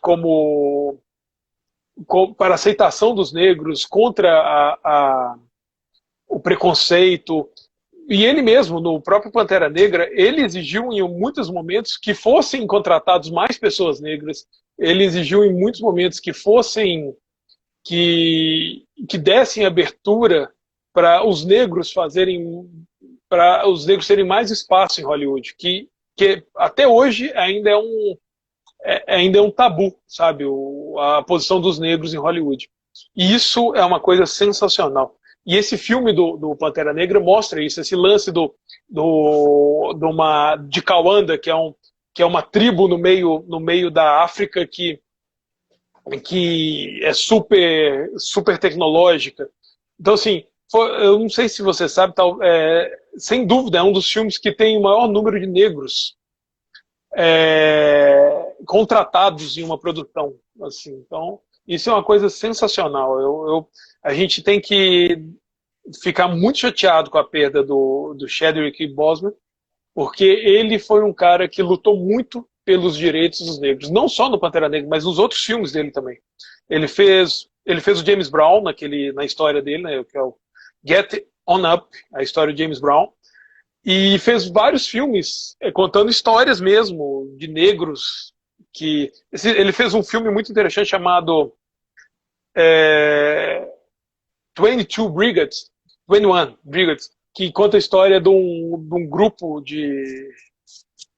para a aceitação dos negros, contra o preconceito. E ele mesmo, no próprio Pantera Negra, ele exigiu em muitos momentos que fossem contratados mais pessoas negras. Ele exigiu em muitos momentos que dessem abertura para os negros para os negros terem mais espaço em Hollywood, que até hoje ainda é um tabu, sabe, a posição dos negros em Hollywood. E isso é uma coisa sensacional. E esse filme do Pantera Negra mostra isso, esse lance de Kawanda, que é uma tribo no meio da África que é super, super tecnológica. Então, assim, eu não sei se você sabe, sem dúvida, é um dos filmes que tem o maior número de negros contratados em uma produção. Assim. Então, isso é uma coisa sensacional. A gente tem que ficar muito chateado com a perda do Chadwick Boseman, porque ele foi um cara que lutou muito pelos direitos dos negros, não só no Pantera Negra, mas nos outros filmes dele também. Ele fez o James Brown na história dele, né, que é o Get On Up, a história de James Brown, e fez vários filmes contando histórias mesmo de negros. Ele fez um filme muito interessante chamado 22 Brigades, 21 Brigades, que conta a história de um grupo de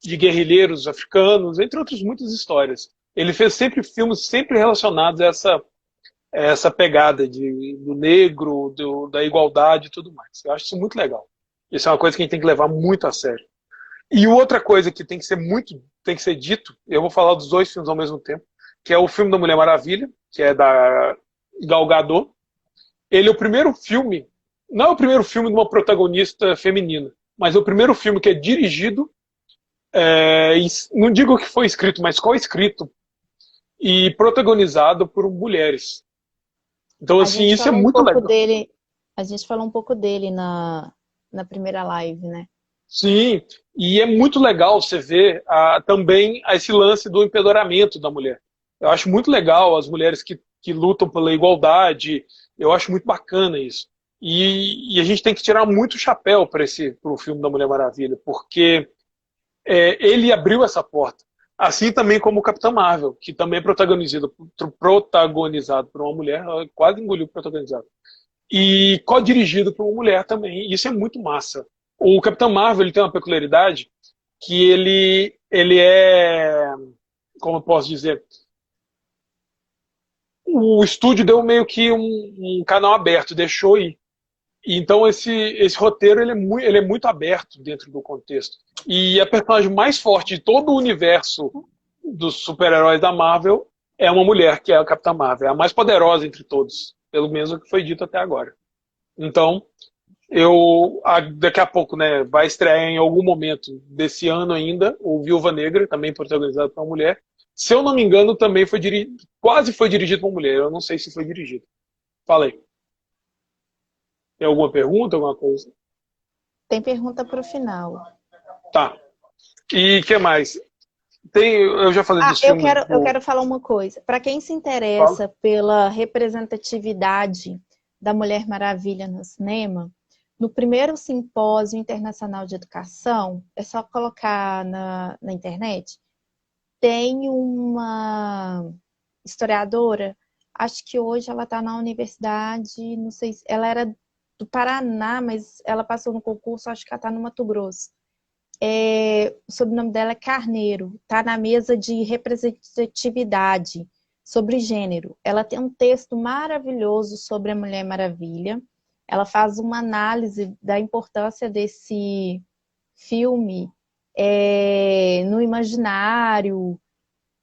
guerrilheiros africanos, entre outras muitas histórias. Ele fez sempre filmes sempre relacionados a essa pegada do negro, da igualdade e tudo mais. Eu acho isso muito legal. Isso é uma coisa que a gente tem que levar muito a sério. E outra coisa que tem que ser dito, eu vou falar dos dois filmes ao mesmo tempo, que é o filme da Mulher Maravilha, que é da Gal Gadot. Ele é o primeiro filme, não é o primeiro filme de uma protagonista feminina, mas é o primeiro filme que é dirigido, não digo que foi escrito, mas co-escrito e protagonizado por mulheres. Então, A assim, gente isso é falou um muito pouco legal. dele, a gente falou um pouco dele na primeira live, né? Sim, e é muito legal você ver também esse lance do empoderamento da mulher. Eu acho muito legal as mulheres que lutam pela igualdade, eu acho muito bacana isso. E a gente tem que tirar muito chapéu para o filme da Mulher Maravilha, porque ele abriu essa porta. Assim também como o Capitão Marvel, que também é protagonizado por uma mulher, ela quase engoliu o protagonizado. E co-dirigido por uma mulher também. Isso é muito massa. O Capitão Marvel ele tem uma peculiaridade que ele é, como eu posso dizer, o estúdio deu meio que um canal aberto, deixou ir. Então esse roteiro ele é muito aberto dentro do contexto. E a personagem mais forte de todo o universo dos super-heróis da Marvel é uma mulher, que é a Capitã Marvel. É a mais poderosa entre todos. Pelo menos o que foi dito até agora. Então, daqui a pouco, né, vai estrear em algum momento desse ano ainda, o Viúva Negra, também protagonizado por uma mulher. Se eu não me engano, também quase foi dirigido por uma mulher. Eu não sei se foi dirigido. Fala aí. Tem alguma pergunta, alguma coisa? Tem pergunta para o final. Tá. E o que mais? Eu já falei Ah, dos filmes eu quero falar uma coisa. Para quem se Fala. interessa pela representatividade da Mulher Maravilha no cinema, no primeiro Simpósio Internacional de Educação, é só colocar na internet, tem uma historiadora, acho que hoje ela está na universidade, não sei se ela era do Paraná, mas ela passou no concurso, acho que ela está no Mato Grosso. O sobrenome dela é Carneiro, está na mesa de representatividade sobre gênero. Ela tem um texto maravilhoso sobre a Mulher Maravilha. Ela faz uma análise da importância desse filme no imaginário.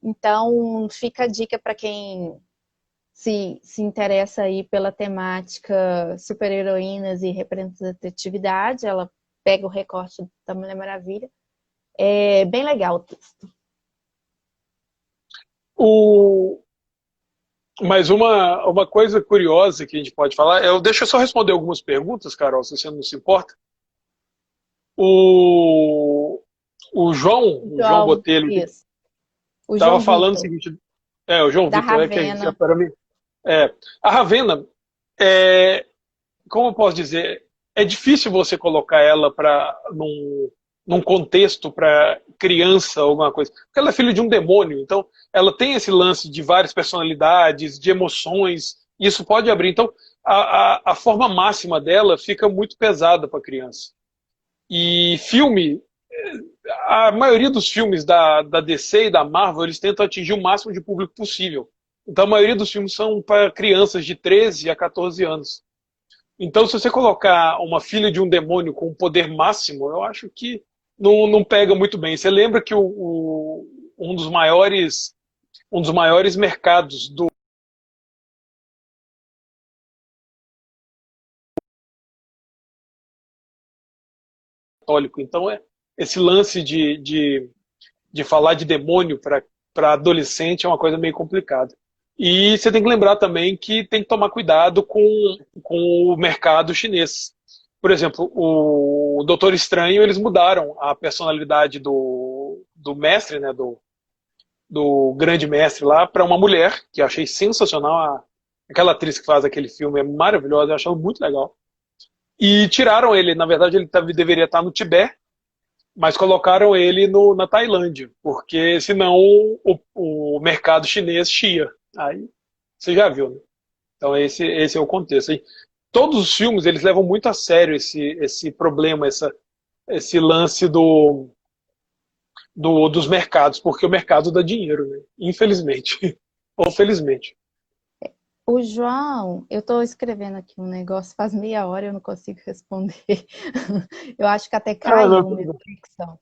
Então, fica a dica para quem se interessa aí pela temática super-heroínas e representatividade. Ela pega o recorte da Mulher Maravilha. É bem legal o texto. Mas uma coisa curiosa que a gente pode falar, deixa eu só responder algumas perguntas, Carol, se você não se importa. O, o João João, Botelho, isso. O estava João falando o Vitor, seguinte, o João da Vitor, que Ravena. para mim, a Ravena, é, como eu posso dizer, é difícil você colocar ela num contexto para criança ou alguma coisa, porque ela é filha de um demônio, então ela tem esse lance de várias personalidades, de emoções, e isso pode abrir. Então, a forma máxima dela fica muito pesada para criança. E filme, a maioria dos filmes da DC e da Marvel, eles tentam atingir o máximo de público possível. Então, a maioria dos filmes são para crianças de 13 a 14 anos. Então, se você colocar uma filha de um demônio com um poder máximo, eu acho que não pega muito bem. Você lembra que um dos maiores mercados do católico, então esse lance de falar de demônio para adolescente é uma coisa meio complicada. E você tem que lembrar também que tem que tomar cuidado com o mercado chinês. Por exemplo, o Doutor Estranho, eles mudaram a personalidade do mestre, né, do grande mestre lá, para uma mulher, que eu achei sensacional. Aquela atriz que faz aquele filme é maravilhosa, eu achei muito legal. E tiraram ele, na verdade ele deveria estar no Tibete, mas colocaram ele na Tailândia, porque senão o mercado chinês chia. Aí você já viu, né? Então esse é o contexto. E todos os filmes eles levam muito a sério esse problema, esse lance dos mercados, porque o mercado dá dinheiro, né? Infelizmente. Ou felizmente. O João, eu estou escrevendo aqui um negócio faz meia hora e eu não consigo responder. Eu acho que até caiu minha conexão.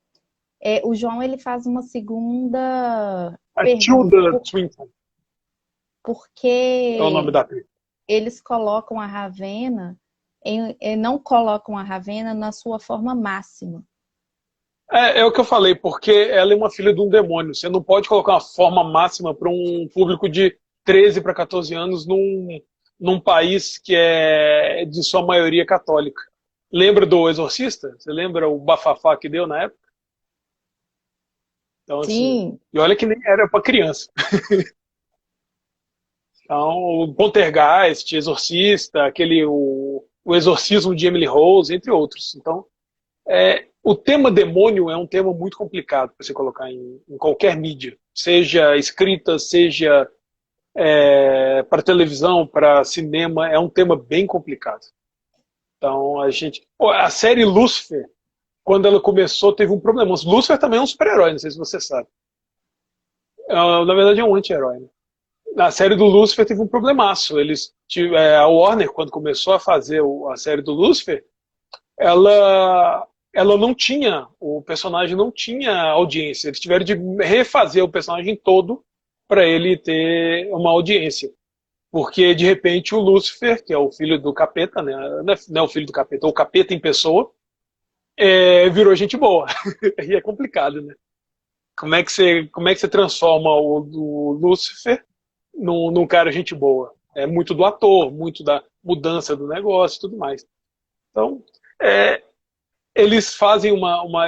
O João ele faz uma segunda A pergunta. Tilda Swinton é o nome Porque da atriz. eles colocam a Ravena, não colocam a Ravena na sua forma máxima. É o que eu falei, porque ela é uma filha de um demônio. Você não pode colocar uma forma máxima para um público de 13 para 14 anos num país que é de sua maioria católica. Lembra do Exorcista? Você lembra o bafafá que deu na época? Então, assim, Sim, e olha que nem era para criança. Então, o Poltergeist, Exorcista, o Exorcismo de Emily Rose, entre outros. Então, o tema demônio é um tema muito complicado para você colocar em qualquer mídia, seja escrita, seja para televisão, para cinema, é um tema bem complicado. Então a série Lucifer, quando ela começou, teve um problema. Lucifer também é um super-herói, não sei se você sabe. Na verdade é um anti-herói. Né? Na série do Lucifer teve um problemaço. A Warner, quando começou a fazer a série do Lucifer, ela não tinha, o personagem não tinha audiência. Eles tiveram de refazer o personagem todo para ele ter uma audiência. Porque, de repente, o Lúcifer, que é o filho do capeta, né? Não é o filho do capeta, é o capeta em pessoa, virou gente boa. E é complicado, né? Como é que você transforma o Lúcifer num cara gente boa? É muito do ator, muito da mudança do negócio e tudo mais. Então, é, eles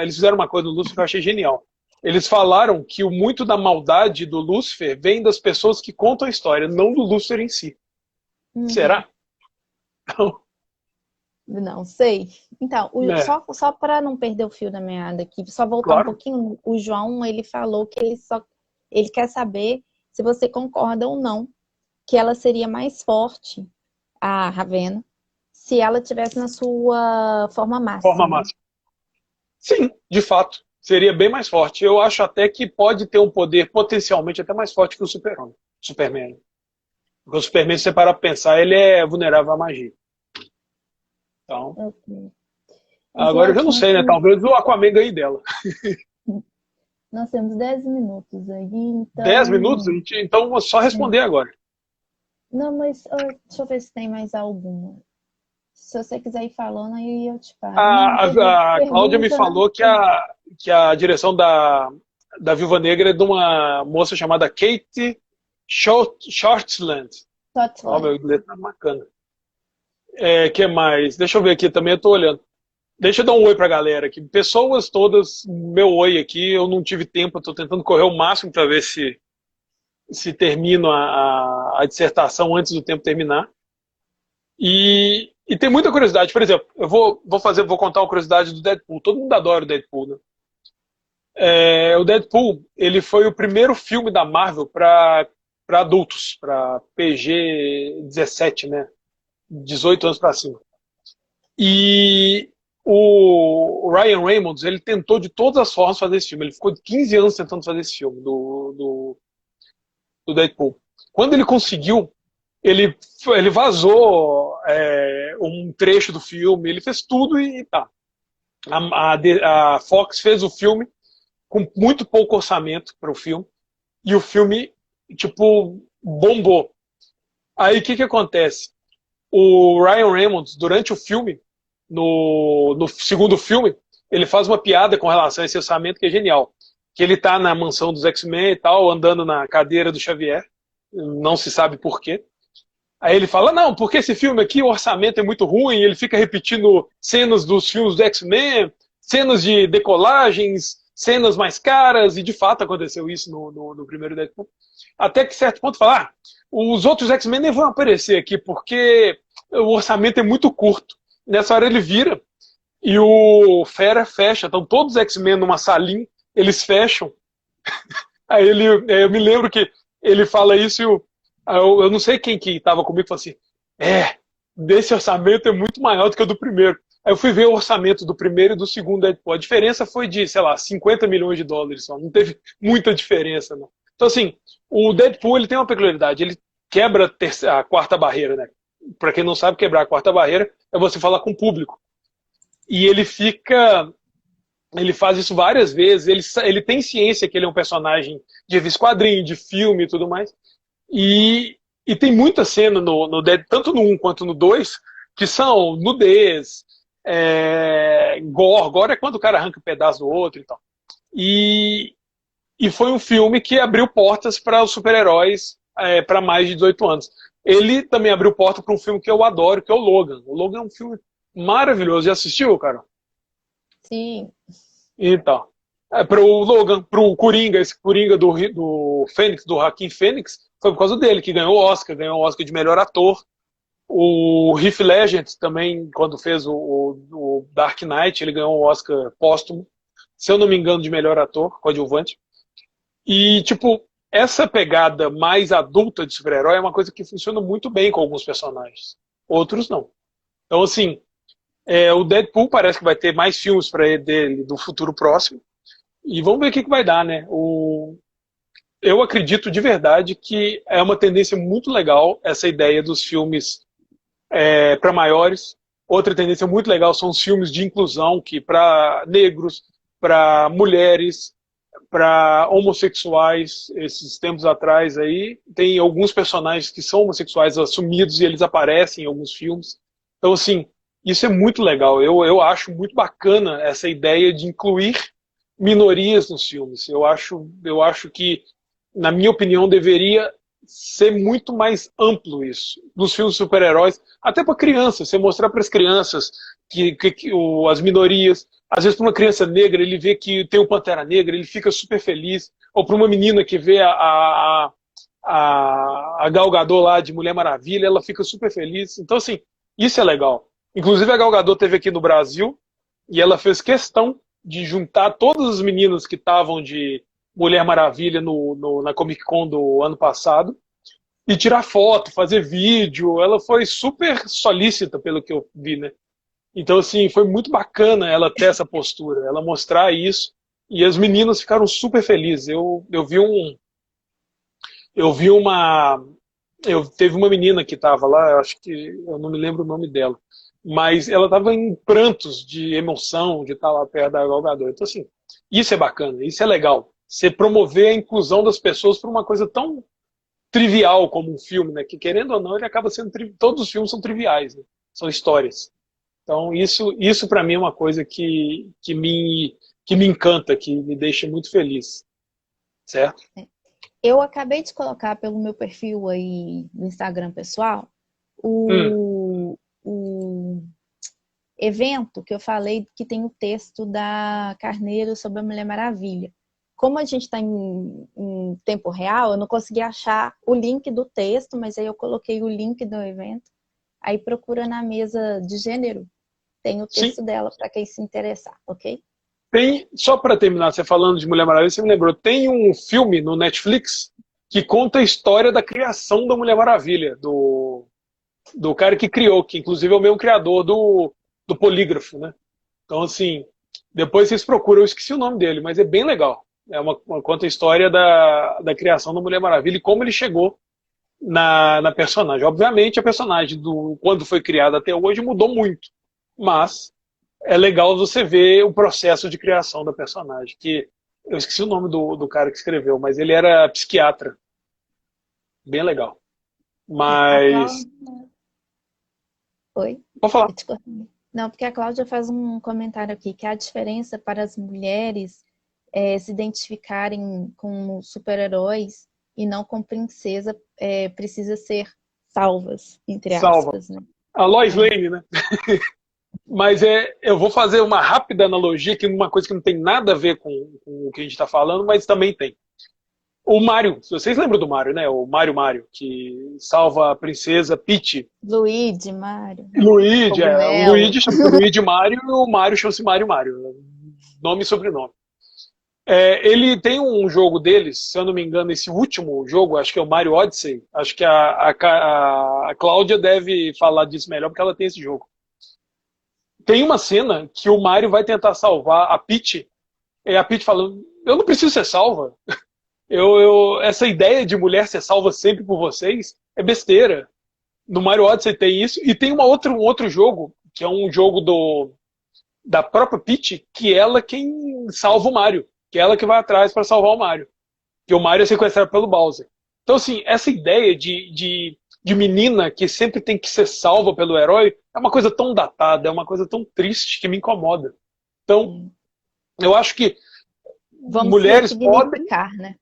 fizeram uma coisa no Lúcifer que eu achei genial. Eles falaram que muito da maldade do Lúcifer vem das pessoas que contam a história, não do Lúcifer em si. Uhum. Será? Então, Não sei. Então, né, só para não perder o fio da meada aqui, só voltar um claro. pouquinho, o João, ele falou que ele quer saber se você concorda ou não que ela seria mais forte, a Ravena, se ela tivesse na sua forma Forma máxima. máxima. Sim, de fato. Seria bem mais forte. Eu acho até que pode ter um poder potencialmente até mais forte que o Super-Homem. Superman. Porque o Superman, se você parar pra pensar, ele é vulnerável à magia. Então, Ok. agora eu já não Joaquim, sei, né? Talvez o Aquaman ganhe dela. nós temos 10 minutos aí, 10 minutos? então. Então, vou só É. responder agora. Não, mas deixa eu ver se tem mais alguma. Se você quiser ir falando, aí eu te A, paro. Não, não teve a Cláudia me pergunta, não. falou que a direção da Viúva Negra é de uma moça chamada Kate Shortland. Ó, meu Scotland. inglês tá bacana. Que mais? Deixa eu ver aqui também, eu tô olhando. Deixa eu dar um oi pra galera aqui. Pessoas todas, meu oi aqui, eu não tive tempo, eu tô tentando correr o máximo para ver se termino a dissertação antes do tempo terminar. E tem muita curiosidade. Por exemplo, eu vou contar uma curiosidade do Deadpool. Todo mundo adora o Deadpool, né? O Deadpool, ele foi o primeiro filme da Marvel para adultos, para PG-17, né? 18 anos para cima. E o Ryan Reynolds, ele tentou de todas as formas fazer esse filme. Ele ficou 15 anos tentando fazer esse filme do Deadpool. Quando ele conseguiu, ele vazou um trecho do filme, ele fez tudo e tá. A Fox fez o filme com muito pouco orçamento para o filme e o filme, tipo, bombou. Aí o que acontece? O Ryan Reynolds, durante o filme, no segundo filme, ele faz uma piada com relação a esse orçamento que é genial. Que ele tá na mansão dos X-Men e tal, andando na cadeira do Xavier, não se sabe por quê. Aí ele fala, não, porque esse filme aqui, o orçamento é muito ruim, ele fica repetindo cenas dos filmes do X-Men, cenas de decolagens, cenas mais caras, e de fato aconteceu isso no primeiro Deadpool. Até que certo ponto fala, os outros X-Men nem vão aparecer aqui, porque o orçamento é muito curto. Nessa hora ele vira e o Fera fecha. Então todos os X-Men numa salinha, eles fecham. Aí eu me lembro que ele fala isso e eu não sei quem que estava comigo falou assim, desse orçamento é muito maior do que o do primeiro. Aí eu fui ver o orçamento do primeiro e do segundo Deadpool. A diferença foi de, sei lá, 50 milhões de dólares só. Não teve muita diferença, não. Então, assim, o Deadpool ele tem uma peculiaridade. Ele quebra a quarta barreira, né? Para quem não sabe, quebrar a quarta barreira é você falar com o público. E ele faz isso várias vezes. Ele tem ciência que ele é um personagem de revista quadrinho, de filme e tudo mais. E tem muita cena no Dead, tanto no 1 quanto no 2, que são nudez, gore. Gore é quando o cara arranca um pedaço do outro e tal. E foi um filme que abriu portas para os super-heróis para mais de 18 anos. Ele também abriu porta para um filme que eu adoro, que é o Logan. O Logan é um filme maravilhoso. Já assistiu, cara? Sim. Então, para o Logan, para o Coringa, esse Coringa do Fênix, do Joaquin Fênix, foi por causa dele que ganhou o Oscar de melhor ator. O Heath Ledger também, quando fez o Dark Knight, ele ganhou o Oscar póstumo, se eu não me engano, de melhor ator, coadjuvante. E, tipo, essa pegada mais adulta de super-herói é uma coisa que funciona muito bem com alguns personagens. Outros não. Então, assim, o Deadpool parece que vai ter mais filmes para ele dele do futuro próximo. E vamos ver o que vai dar, né? Eu acredito de verdade que é uma tendência muito legal essa ideia dos filmes para maiores. Outra tendência muito legal são os filmes de inclusão, que para negros, para mulheres, para homossexuais esses tempos atrás aí. Tem alguns personagens que são homossexuais assumidos e eles aparecem em alguns filmes. Então, assim, isso é muito legal. Eu acho muito bacana essa ideia de incluir minorias nos filmes. Eu acho que, na minha opinião, deveria ser muito mais amplo isso. Nos filmes de super-heróis, até para crianças, você mostrar para as crianças as minorias. Às vezes, para uma criança negra, ele vê que tem um Pantera Negra, ele fica super feliz. Ou para uma menina que vê a Gal Gadot lá de Mulher Maravilha, ela fica super feliz. Então, assim, isso é legal. Inclusive, a Gal Gadot esteve aqui no Brasil e ela fez questão de juntar todas as meninas que estavam de Mulher Maravilha na Comic Con do ano passado e tirar foto, fazer vídeo. Ela foi super solícita, pelo que eu vi, né? Então, assim, foi muito bacana ela ter essa postura, ela mostrar isso. E as meninas ficaram super felizes. Teve uma menina que estava lá, eu acho que eu não me lembro o nome dela, mas ela estava em prantos de emoção de estar lá perto da Gal Gadot. Então, assim, isso é bacana, isso é legal. Você promover a inclusão das pessoas por uma coisa tão trivial como um filme, né? Que querendo ou não, ele acaba sendo todos os filmes são triviais, né? São histórias. Então, isso para mim é uma coisa que me encanta, que me deixa muito feliz, certo? Eu acabei de colocar pelo meu perfil aí no Instagram pessoal Hum, o evento que eu falei que tem o texto da Carneiro sobre a Mulher Maravilha. Como a gente está em tempo real, eu não consegui achar o link do texto, mas aí eu coloquei o link do evento. Aí procura na mesa de gênero, tem o sim. texto dela para quem se interessar, ok? Só para terminar, você falando de Mulher Maravilha, você me lembrou, tem um filme no Netflix que conta a história da criação da Mulher Maravilha, do cara que criou, que inclusive é o mesmo criador do Polígrafo, né? Então, assim, depois vocês procuram, eu esqueci o nome dele, mas é bem legal. Conta a história da criação da Mulher Maravilha e como ele chegou na personagem. Obviamente, a personagem, quando foi criada até hoje, mudou muito, mas é legal você ver o processo de criação da personagem, que eu esqueci o nome do cara que escreveu, mas ele era psiquiatra. Bem legal. A Mas. Cláudia... Oi? Vou falar. Eu te cortei. Não, porque a Cláudia faz um comentário aqui, que a diferença para as mulheres se identificarem com super-heróis e não com princesa precisa ser salvas, entre Salva. aspas, né? A Lois É. Lane, né? Mas eu vou fazer uma rápida analogia, que é uma coisa que não tem nada a ver com o que a gente está falando, mas também tem. O Mario, vocês lembram do Mario, né? O Mario, que salva a princesa Peach. Luigi, Mário, Luigi, o Cogumelo. Luigi chama-se Luigi Mario e o Mario chama-se Mario. Nome e sobrenome. Ele tem um jogo deles, se eu não me engano, esse último jogo, acho que é o Mario Odyssey. Acho que a Cláudia deve falar disso melhor, porque ela tem esse jogo. Tem uma cena que o Mario vai tentar salvar a Peach, e a Peach falando, eu não preciso ser salva. Essa ideia de mulher ser salva sempre por vocês é besteira. No Mario Odyssey tem isso, e tem um outro jogo, que é um jogo da própria Peach, que ela quem salva o Mario, que é ela que vai atrás para salvar o Mario. Que o Mario é sequestrado pelo Bowser. Então, assim, essa ideia de menina que sempre tem que ser salva pelo herói é uma coisa tão datada, é uma coisa tão triste que me incomoda. Então, eu acho que Vamos mulheres podem, ressignificar, né?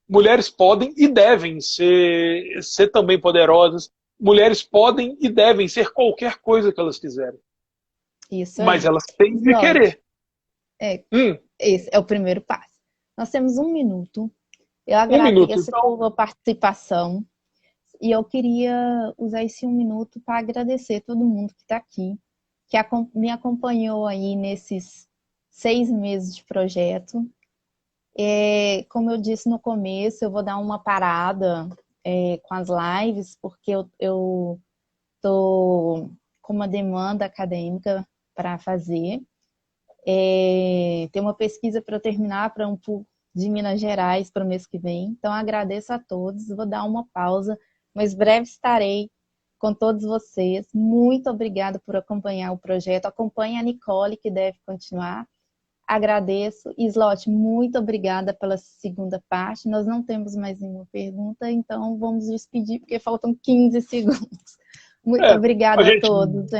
mulheres podem e devem ser também poderosas. Mulheres podem e devem ser qualquer coisa que elas quiserem. Isso Mas aí. elas têm de Jorge, querer. é, Hum, esse é o primeiro passo. Nós temos 1 minuto. Eu um minuto. agradeço Então, pela participação e eu queria usar esse 1 minuto para agradecer todo mundo que está aqui, que me acompanhou aí nesses 6 meses de projeto. Como eu disse no começo, eu vou dar uma parada com as lives, porque eu tô com uma demanda acadêmica para fazer. Tem uma pesquisa para eu terminar para um pool de Minas Gerais para o mês que vem. Então, agradeço a todos. Vou dar uma pausa, mas breve estarei com todos vocês. Muito obrigada por acompanhar o projeto. Acompanhe a Nicole, que deve continuar. agradeço. Slot, muito obrigada pela segunda parte. Nós não temos mais nenhuma pergunta, então vamos despedir, porque faltam 15 segundos. Muito A obrigada a gente todos.